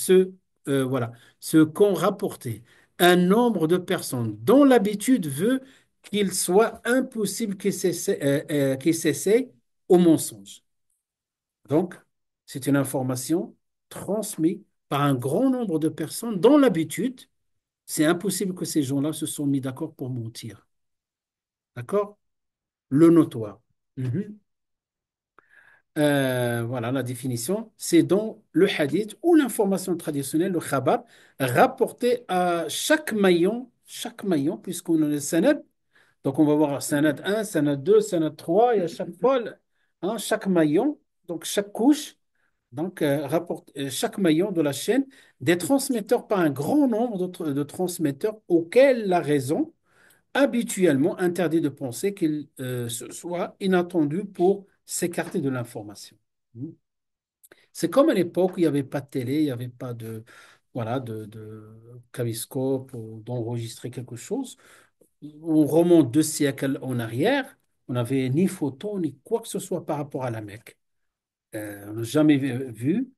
Voilà, ce qu'ont rapporté un nombre de personnes dont l'habitude veut qu'il soit impossible qu'ils s'essaient au mensonge. Donc, c'est une information transmise par un grand nombre de personnes dont l'habitude, c'est impossible que ces gens-là se sont mis d'accord pour mentir. D'accord? Le notoire. Mhm. Voilà la définition. C'est dans le hadith ou l'information traditionnelle, le khabar, rapporté à chaque maillon, puisqu'on a le sanad. Donc on va voir sanad 1, sanad 2, sanad 3, et à chaque fois, hein, chaque maillon, donc chaque couche, donc rapporte chaque maillon de la chaîne, des transmetteurs par un grand nombre de transmetteurs auxquels la raison habituellement interdit de penser qu'il soit inattendu pour s'écarter de l'information. C'est comme à l'époque où il n'y avait pas de télé, il n'y avait pas de, voilà, de caméscope ou d'enregistrer quelque chose. On remonte 2 siècles en arrière, on n'avait ni photo ni quoi que ce soit par rapport à la Mecque. On n'a jamais vu.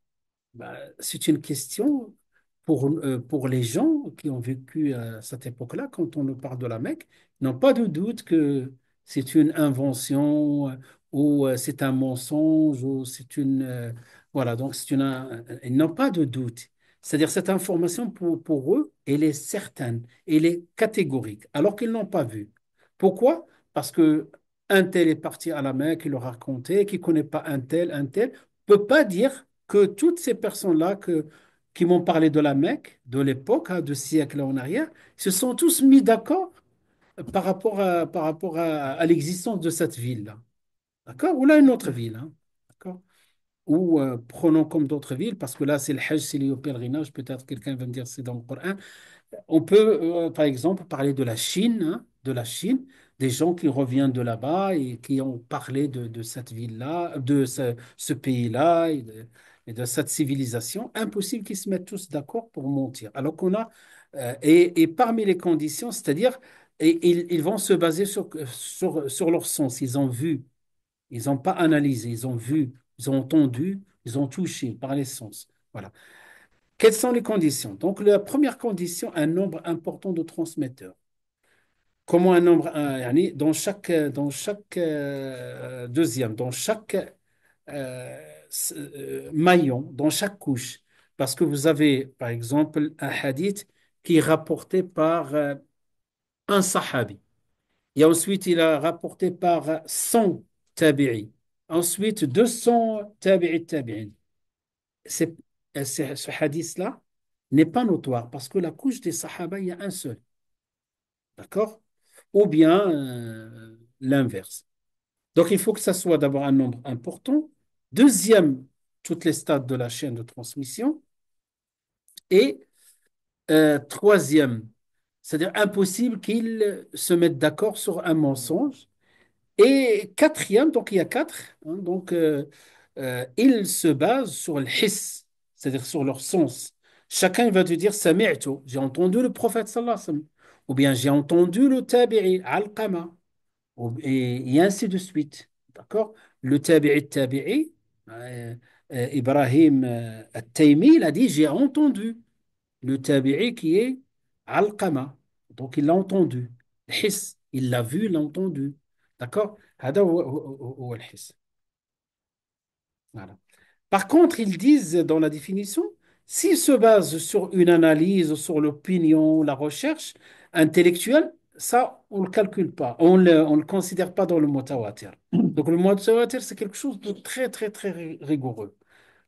Bah, c'est une question pour les gens qui ont vécu à cette époque-là, quand on nous parle de la Mecque, ils n'ont pas de doute que c'est une invention ou c'est un mensonge ou c'est une... voilà, donc ils n'ont pas de doute. C'est-à-dire cette information, pour eux, elle est certaine, elle est catégorique, alors qu'ils n'ont pas vu. Pourquoi? Parce que un tel est parti à la Mecque, il leur a raconté, qui ne connaît pas un tel, peut pas dire que toutes ces personnes-là qui m'ont parlé de la Mecque, de l'époque, hein, de siècles en arrière, se sont tous mis d'accord par rapport à l'existence de cette ville-là. D'accord? Ou là, une autre ville. Hein. D'accord? Ou prenons comme d'autres villes, parce que là, c'est le Hajj, c'est lié au pèlerinage. Peut-être quelqu'un va me dire c'est dans le Coran. On peut, par exemple, parler de la Chine, hein, de la Chine, des gens qui reviennent de là-bas et qui ont parlé de cette ville-là, de ce pays-là et de cette civilisation. Impossible qu'ils se mettent tous d'accord pour mentir. Alors qu'on a, et parmi les conditions, c'est-à-dire, ils vont se baser sur leur sens. Ils ont vu, ils n'ont pas analysé, ils ont vu, ils ont entendu, ils ont touché par les sens. Voilà. Quelles sont les conditions? Donc, la première condition, un nombre important de transmetteurs. Comment un nombre, yani, dans chaque deuxième, dans chaque maillon, dans chaque couche. Parce que vous avez, par exemple, un hadith qui est rapporté par un sahabi. Et ensuite, il est rapporté par 100 tabi'i. Ensuite, 200 tabi'i. C'est, ce hadith-là n'est pas notoire parce que la couche des Sahaba, il y a un seul. D'accord? Ou bien l'inverse. Donc, il faut que ça soit d'abord un nombre important. Deuxième, toutes les stades de la chaîne de transmission. Et troisième, c'est-à-dire impossible qu'ils se mettent d'accord sur un mensonge. Et quatrième, donc il y a quatre, hein, donc ils se basent sur le hiss, c'est-à-dire sur leur sens. Chacun va te dire sami'tu, j'ai entendu le prophète sallallahu alayhi wa sallam, ou bien j'ai entendu le tabi'i, Alqama, et ainsi de suite. D'accord? Le tabi'i, Ibrahim At-Taymi, il a dit j'ai entendu le tabi'i qui est Alqama. Donc, il l'a entendu. Le hiss, il l'a vu, il l'a entendu. D'accord? هذا هو الحس. Voilà. Par contre, ils disent dans la définition, s'ils se basent sur une analyse, sur l'opinion, la recherche intellectuelle, ça, on ne le calcule pas, on le considère pas dans le mutawatir. Donc, le mutawatir, c'est quelque chose de très, très, très rigoureux.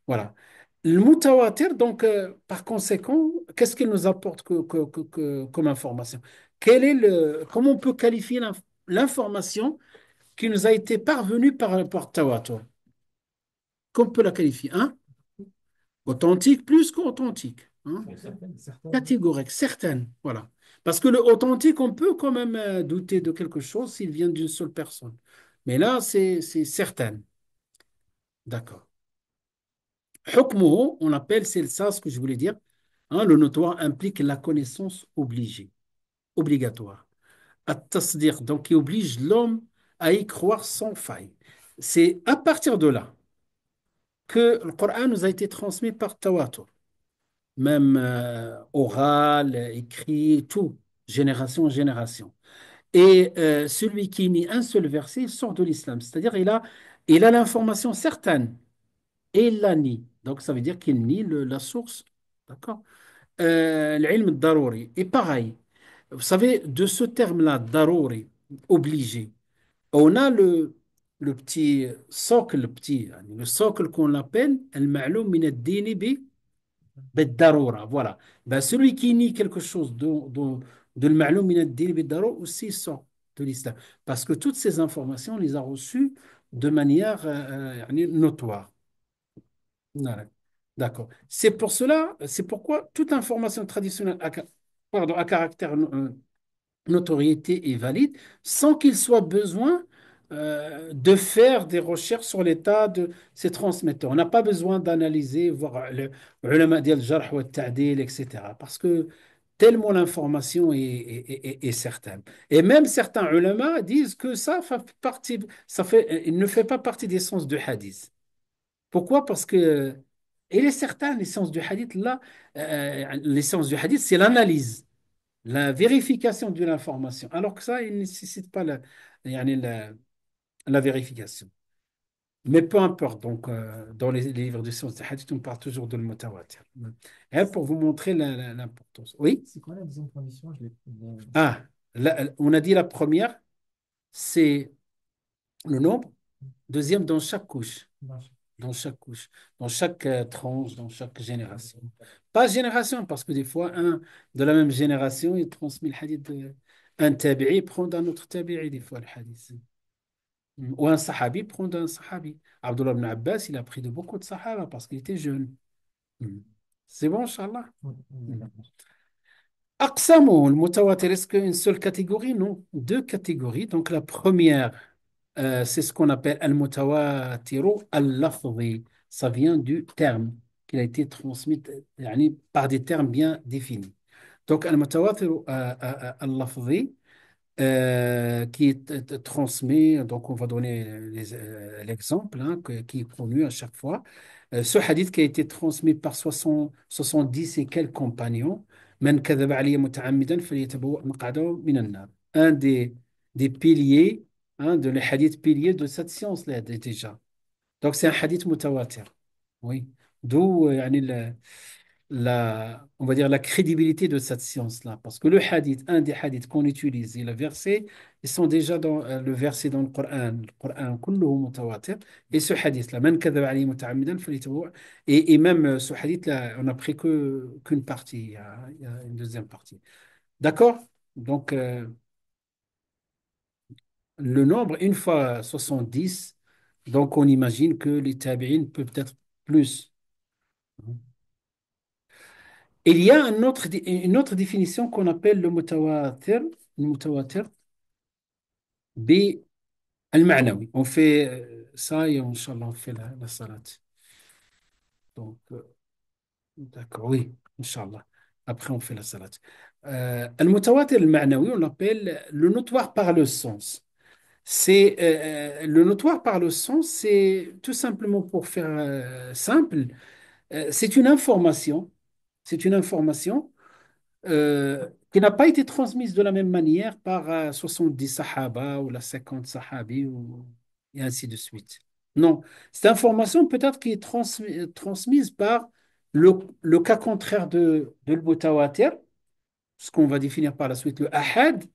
Voilà. Le mutawatir, donc, par conséquent, qu'est-ce qu'il nous apporte comme information? Comment on peut qualifier l'information qui nous a été parvenue par tawatur? Qu'on peut la qualifier? Hein? Authentique plus qu'authentique. Hein? Catégorique, certaine. Voilà. Parce que le authentique, on peut quand même douter de quelque chose s'il vient d'une seule personne. Mais là, c'est certain. D'accord. Hukmuhu, on appelle, c'est ça ce que je voulais dire. Hein, le notoire implique la connaissance obligée, obligatoire. At-tasdir, donc qui oblige l'homme à y croire sans faille. C'est à partir de là que le Coran nous a été transmis par Tawatur, même oral, écrit, tout, génération en génération. Et celui qui nie un seul verset il sort de l'islam, c'est-à-dire il a l'information certaine et il la nie. Donc ça veut dire qu'il nie la source. D'accord? L'ilm daruri. Et pareil, vous savez, de ce terme-là, daruri, obligé, on a le petit socle, le socle qu'on appelle al-ma'loum min ad-dini bid-darura. Voilà. Ben, celui qui nie quelque chose de al-ma'loum min ad-dini bid-darura aussi sort de l'islam. Parce que toutes ces informations, on les a reçues de manière notoire. Voilà. D'accord. C'est pour cela, c'est pourquoi toute information traditionnelle pardon, à caractère notoriété est valide sans qu'il soit besoin de faire des recherches sur l'état de ces transmetteurs. On n'a pas besoin d'analyser, voir le ulama ديال الجرح والتعديل, etc. Parce que tellement l'information est certaine. Et même certains ulama disent que ça fait partie, il ne fait pas partie des sens du hadith. Pourquoi? Parce que il est certain, l'essence du hadith, là, l'essence du hadith, c'est l'analyse, la vérification de l'information. Alors que ça, il ne nécessite pas yani la vérification. Mais peu importe, donc, dans les livres de sciences du hadith, on parle toujours de le mutawatir. Et pour vous montrer l'importance. Oui? C'est quoi la deuxième condition? Je l'ai. Ah, on a dit la première, c'est le nombre. Deuxième, dans chaque couche. Dans chaque couche, dans chaque tranche, dans chaque génération. Pas génération, parce que des fois, un de la même génération, il transmet le hadith Un tabi'i prend d'un autre tabi'i des fois le hadith. Ou un sahabi prend d'un sahabi. Abdullah ibn Abbas, il a pris de beaucoup de sahaba parce qu'il était jeune. Mm. C'est bon, Inch'Allah. Mm. Aqsamu, le mutawatir, est-ce qu'une seule catégorie? Non, deux catégories. Donc la première, c'est ce qu'on appelle al-mutawatiru al-lafzi. Ça vient du terme qui a été transmis yani, par des termes bien définis. Donc al-mutawatiru al-lafzi, qui est transmis, donc on va donner l'exemple hein, qui est connu à chaque fois. Ce hadith qui a été transmis par 70 et quelques compagnons, Man kadhaba alayya muta'ammidan falyatabawwa' maq'adahu minan nar. Un des piliers, de les hadiths piliers de cette science-là déjà. Donc c'est un hadith mutawatir. Oui. D'où yani, on va dire la crédibilité de cette science-là. Parce que le hadith, un des hadiths qu'on utilise et le verset, ils sont déjà dans le verset dans le Coran. Le Coran, kulluhu mutawatir. Et ce hadith-là, man kadhaba alayhi muta'ammidan falyatabawa'. Et même ce hadith-là, on n'a pris qu'une partie. Il y a une deuxième partie. D'accord? Donc, le nombre, une fois 70, donc on imagine que les tabi'in peuvent être plus. Il y a une autre définition qu'on appelle le mutawatir al-ma'nawi. On fait ça et Inch'Allah on fait la salat. Donc, d'accord, oui, Inch'Allah. Après, on fait la salat. Al-mutawatir al-ma'nawi, on l'appelle le notoire par le sens. Le notoire par le sens, c'est tout simplement pour faire simple, c'est une information. C'est une information qui n'a pas été transmise de la même manière par 70 sahaba ou la 50 sahabi et ainsi de suite. Non, cette information peut-être qui est transmise par le cas contraire de le mutawatir, ce qu'on va définir par la suite le ahad,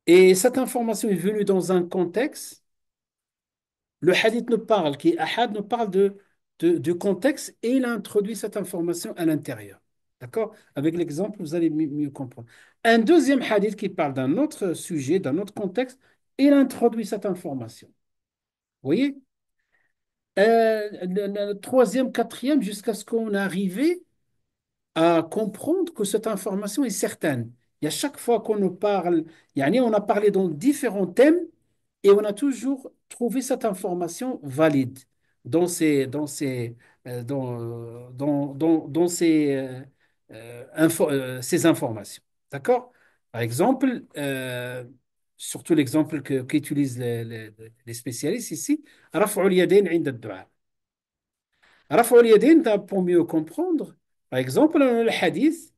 et cette information est venue dans un contexte. Le hadith nous parle, qui est ahad, nous parle du contexte et il a introduit cette information à l'intérieur. D'accord? Avec l'exemple, vous allez mieux comprendre. Un deuxième hadith qui parle d'un autre sujet, d'un autre contexte, il introduit cette information. Vous voyez? Le troisième, quatrième, jusqu'à ce qu'on arrive à comprendre que cette information est certaine. Et à chaque fois qu'on nous parle, yani on a parlé dans différents thèmes et on a toujours trouvé cette information valide dans ces informations. D'accord? Par exemple, surtout l'exemple qu'utilisent les spécialistes ici, رفع اليدين عند الدعاء. رفع اليدين, pour mieux comprendre, par exemple, le hadith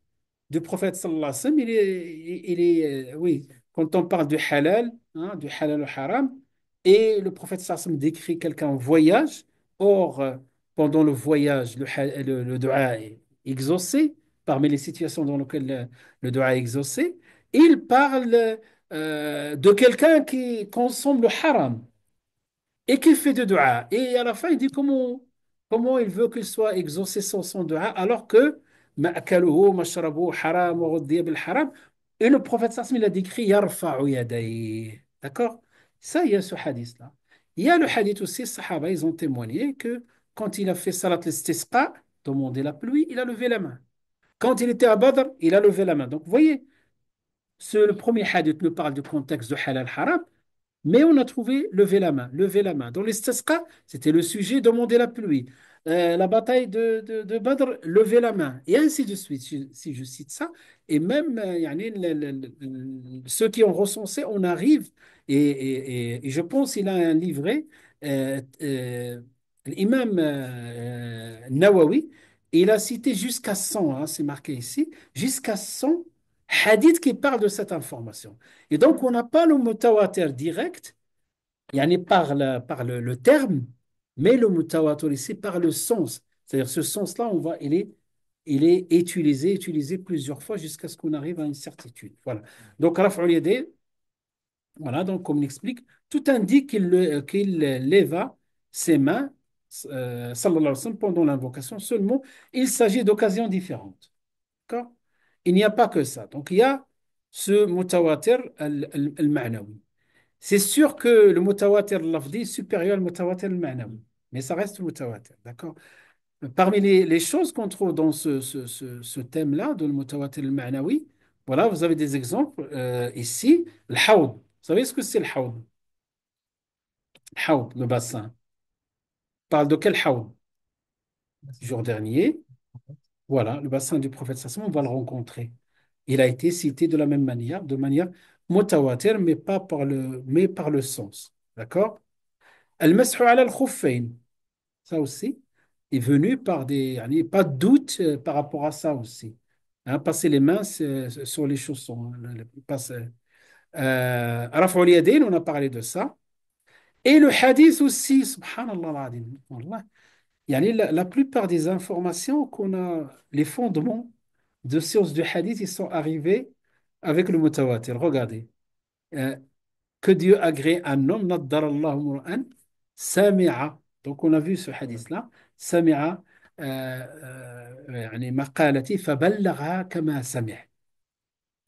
du prophète sallallahu alayhi wa sallam, oui, quand on parle du halal au haram, et le prophète sallallahu alayhi wa sallam décrit quelqu'un en voyage, or, pendant le voyage, le dua est exaucé, parmi les situations dans lesquelles le dua est exaucé, il parle de quelqu'un qui consomme le haram et qu'il fait de dua. Et à la fin, il dit comment il veut qu'il soit exaucé son dua alors que ma'akaluhu, mashrabuhu haram, wa ghudhiya bil haram. Et le prophète sallam, il a décrit yarfa'u yadayhi. D'accord? Ça, il y a ce hadith-là. Il y a le hadith aussi, les sahaba, ils ont témoigné que quand il a fait salat l'istisqa, demander la pluie, il a levé la main. Quand il était à Badr, il a levé la main. Donc, vous voyez, le premier hadith nous parle du contexte de halal haram, mais on a trouvé lever la main, lever la main. Dans l'istisqa, c'était le sujet, demander la pluie. La bataille de Badr, lever la main. Et ainsi de suite, si je cite ça. Et même yani, ceux qui ont recensé, on arrive, et je pense qu'il a un livret, l'imam Nawawi, il a cité jusqu'à 100, hein, c'est marqué ici, jusqu'à 100 hadiths qui parlent de cette information. Et donc, on n'a pas le mutawatir direct, yani par le terme, mais le mutawatir ici par le sens. C'est-à-dire, ce sens-là, il est utilisé plusieurs fois jusqu'à ce qu'on arrive à une certitude. Voilà. Donc, raf'ul yadayn, voilà, donc, comme on explique, tout indique qu'il leva ses mains, sallallahu alayhi wa sallam, pendant l'invocation. Seulement, il s'agit d'occasions différentes. D'accord? Il n'y a pas que ça. Donc, il y a ce mutawatir al-ma'nawi. C'est sûr que le mutawatir al-lafzi est supérieur au mutawatir al-ma'nawi, mais ça reste mutawatir, d'accord? Parmi les choses qu'on trouve dans ce thème-là, de le mutawatir al-ma'nawi, voilà, vous avez des exemples ici. Le hawd. Vous savez ce que c'est le hawd? Le hawd, le bassin. On parle de quel hawd? Jour dernier, voilà, le bassin du prophète sallallahu on va le rencontrer. Il a été cité de manière mutawatir, mais par le sens. D'accord? Al-mashu ala al-khuffayn, ça aussi, est venu par des. Yani, pas de doute par rapport à ça aussi. Hein, passer les mains sur les chaussons. Hein, Raf'u al-yadayn, on a parlé de ça. Et le hadith aussi, subhanallah al-azim. Wallah. Yani, la plupart des informations qu'on a, les fondements de sciences du hadith, ils sont arrivés avec le mutawatir. Regardez. Euh, que Dieu agrée un homme, naddarallahu mur'an, sami'a. Donc on a vu ce hadith-là, sami'a, يعني مقالتي فبلغها كما سمع.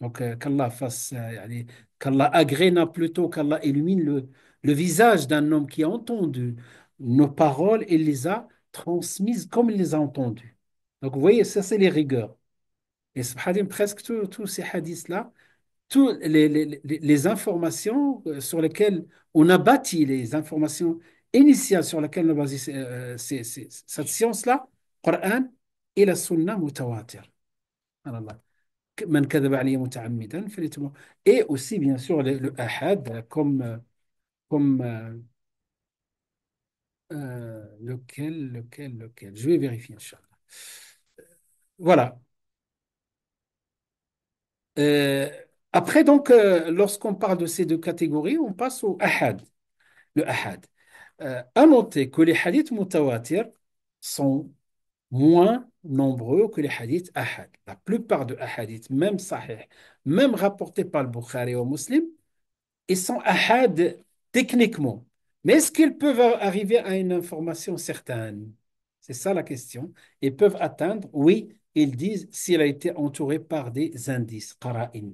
Donc qu'Allah fasse, qu'Allah agrée, plutôt qu'Allah illumine le visage d'un homme qui a entendu nos paroles et les a transmises comme il les a entendues. Donc vous voyez, ça c'est les rigueurs. Et subhanallah, presque tous ces hadiths-là, toutes les informations sur lesquelles on a bâti, les informations initiales sur lesquelles on a basé cette science-là, Coran et la Sunna mutawatir. Subhanallah. Man kadhaba alayya muta'ammidan, et aussi, bien sûr, le ahad, lequel. Je vais vérifier, Inch'Allah. Voilà. Euh, Après, donc, lorsqu'on parle de ces deux catégories, on passe au ahad. Le ahad. À noter que les hadiths mutawatir sont moins nombreux que les hadiths ahad. La plupart de hadiths, même sahih, même rapportés par le Bukhari ou Muslim, ils sont ahad techniquement. Mais est-ce qu'ils peuvent arriver à une information certaine? C'est ça la question. Ils peuvent atteindre, oui, ils disent s'il a été entouré par des indices, qara'in.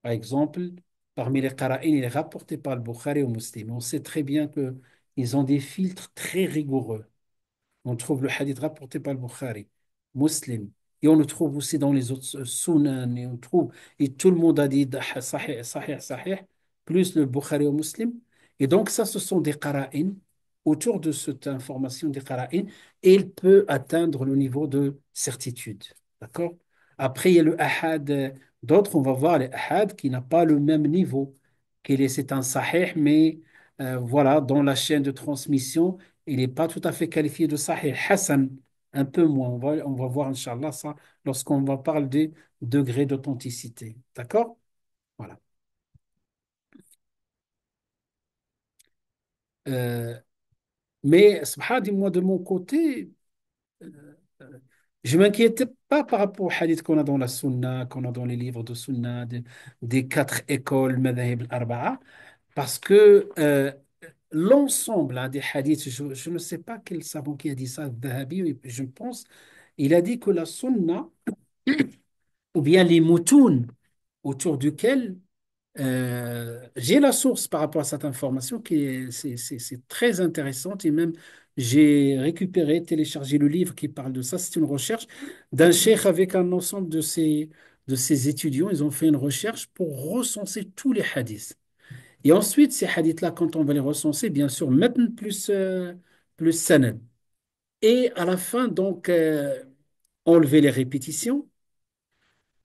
Par exemple, parmi les qara'in, il est rapporté par le Bukhari ou Muslim. On sait très bien qu'ils ont des filtres très rigoureux. On trouve le hadith rapporté par le Bukhari, Muslim, et on le trouve aussi dans les autres sunan, et on trouve, et tout le monde a dit sahih, sahih, sahih, plus le Bukhari ou Muslim. Et donc, ça, ce sont des qara'in. Autour de cette information des qara'in, et il peut atteindre le niveau de certitude. D'accord? Après, il y a le ahad. D'autres, on va voir les ahad qui n'a pas le même niveau. C'est un sahih, mais voilà, dans la chaîne de transmission, il n'est pas tout à fait qualifié de sahih. Hassan, un peu moins. On va voir, Inch'Allah, ça lorsqu'on va parler des degrés d'authenticité. D'accord? Voilà. Euh, mais, subhanallah, moi, de mon côté, euh, je ne m'inquiétais pas par rapport aux hadiths qu'on a dans la Sunna, qu'on a dans les livres de Sunna, des quatre écoles, Madhahib al-Arba'a, parce que l'ensemble hein, des hadiths, je ne sais pas quel savant qui a dit ça, Dhahabi, je pense, il a dit que la Sunna, ou bien les moutoun autour duquel j'ai la source par rapport à cette information c'est très intéressante et même j'ai récupéré, téléchargé le livre qui parle de ça. C'est une recherche d'un cheikh avec un ensemble de ses étudiants. Ils ont fait une recherche pour recenser tous les hadiths. Et ensuite, ces hadiths-là, quand on va les recenser, bien sûr, matn plus sanad. Et à la fin, donc, enlever les répétitions.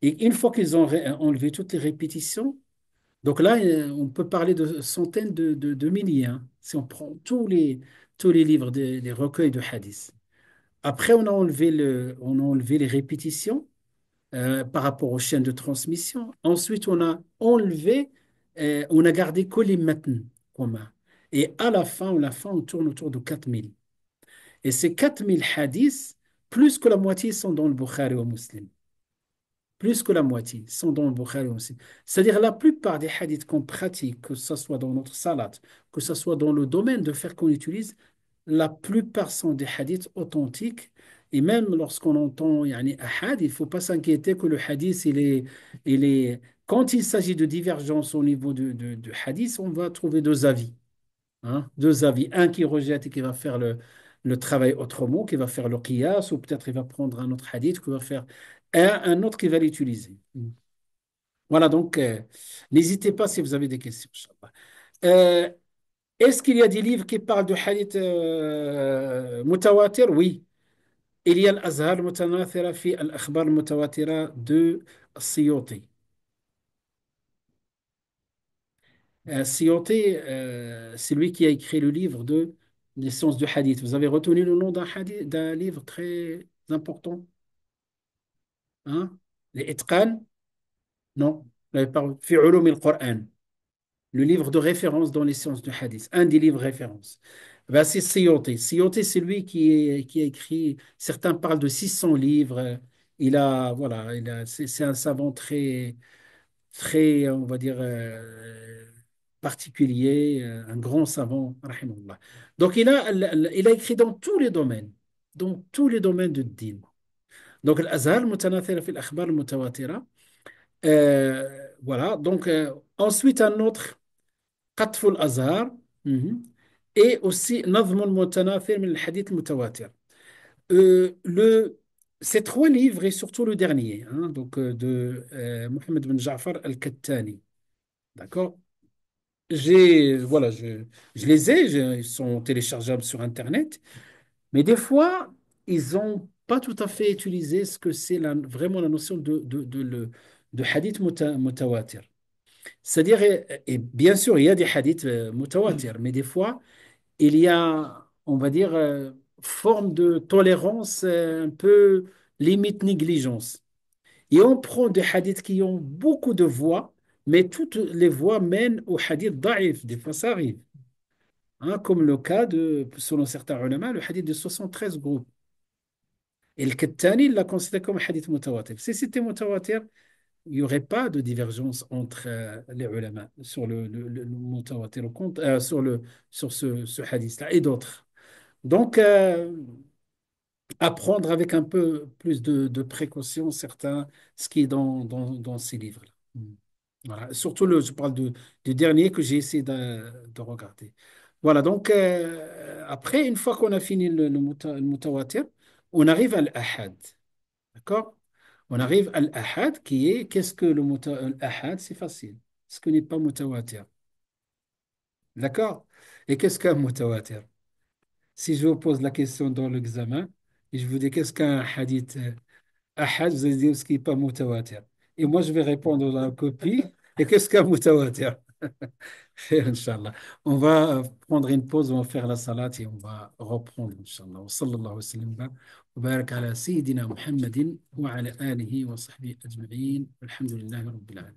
Et une fois qu'ils ont enlevé toutes les répétitions, donc là, on peut parler de centaines de milliers, hein, si on prend tous les livres, des recueils de hadiths. Après, on a enlevé les répétitions par rapport aux chaînes de transmission. Ensuite, on a gardé que les matns communs. Et à la fin, on tourne autour de 4000. Et ces 4000 hadiths, plus que la moitié sont dans le Bukhari ou Muslim. Plus que la moitié sont dans le Bukhari aussi. C'est-à-dire la plupart des hadiths qu'on pratique, que ce soit dans notre salat, que ce soit dans le domaine de faire qu'on utilise, la plupart sont des hadiths authentiques. Et même lorsqu'on entend yani, ahad, il ne faut pas s'inquiéter que le hadith il est Quand il s'agit de divergence au niveau du hadith, on va trouver deux avis. Hein, deux avis. Un qui rejette et qui va faire le travail autrement, qui va faire le qiyas, ou peut-être il va prendre un autre hadith, qui va faire un autre qui va l'utiliser. Voilà, donc n'hésitez pas si vous avez des questions. Inch'Allah. Euh, Est-ce qu'il y a des livres qui parlent de hadith mutawatir? Oui. Il y a l'Azhar mutanathira fi al-akhbar mutawatira de Siyoti. Siyoti, c'est lui qui a écrit le livre de l'essence du hadith. Vous avez retenu le nom d'un livre très important, hein? Les Itqan? Non, vous l'avez pas Fi ulum al-Qur'an, le livre de référence dans les sciences du hadith, un des livres références. Ben, c'est Siyoti. Siyoti, c'est lui qui a écrit, certains parlent de 600 livres. Voilà, c'est un savant très, très, on va dire, particulier, un grand savant, rahimahullah. Donc, il a écrit dans tous les domaines de din. Donc, l'Azhar, mutanathira fil akhbar mutawatira. Voilà, donc, ensuite, un autre, قطف الأزهار. Mhm. Et aussi نظم المتناثر من الحديث المتواتر. Ces trois livres et surtout le dernier, hein, donc de Mohamed Ben Ja'far Al-Kattani. D'accord? Voilà, je les ai, ils sont téléchargeables sur Internet, mais des fois, ils n'ont pas tout à fait utilisé ce que c'est vraiment la notion de hadith mutawatir. C'est-à-dire, et bien sûr, il y a des hadiths mutawatir, mais des fois, il y a, on va dire, forme de tolérance un peu limite négligence. Et on prend des hadiths qui ont beaucoup de voix, mais toutes les voix mènent au hadith daif. Des fois, ça arrive. Hein, comme le cas de, selon certains ulama, le hadith de 73 groupes. Et le Kattani, il l'a considéré comme hadith mutawatir. Si c'était mutawatir, il n'y aurait pas de divergence entre les ulama sur le mutawatir, sur ce hadith-là et d'autres. Donc, apprendre avec un peu plus de précaution ce qui est dans ces livres-là. Voilà. Surtout, je parle du dernier que j'ai essayé de regarder. Voilà, donc après, une fois qu'on a fini le mutawatir, on arrive à l'ahad. D'accord? On arrive à l'ahad qu'est-ce que l'ahad? C'est facile. Ce que n'est pas mutawatir. D'accord? Et qu'est-ce qu'un mutawatir? Si je vous pose la question dans l'examen et je vous dis qu'est-ce qu'un hadith ahad, vous allez dire ce qui n'est pas mutawatir. Et moi, je vais répondre dans la copie. Et qu'est-ce qu'un mutawatir? Inch'Allah. On va prendre une pause, on va faire la salat et on va reprendre, Inch'Allah. Wa sallallahu wa sallam wa barak ala sayyidina Muhammadin wa ala alihi wa sahbihi ajma'in. Alhamdulillahi rabbil alamin.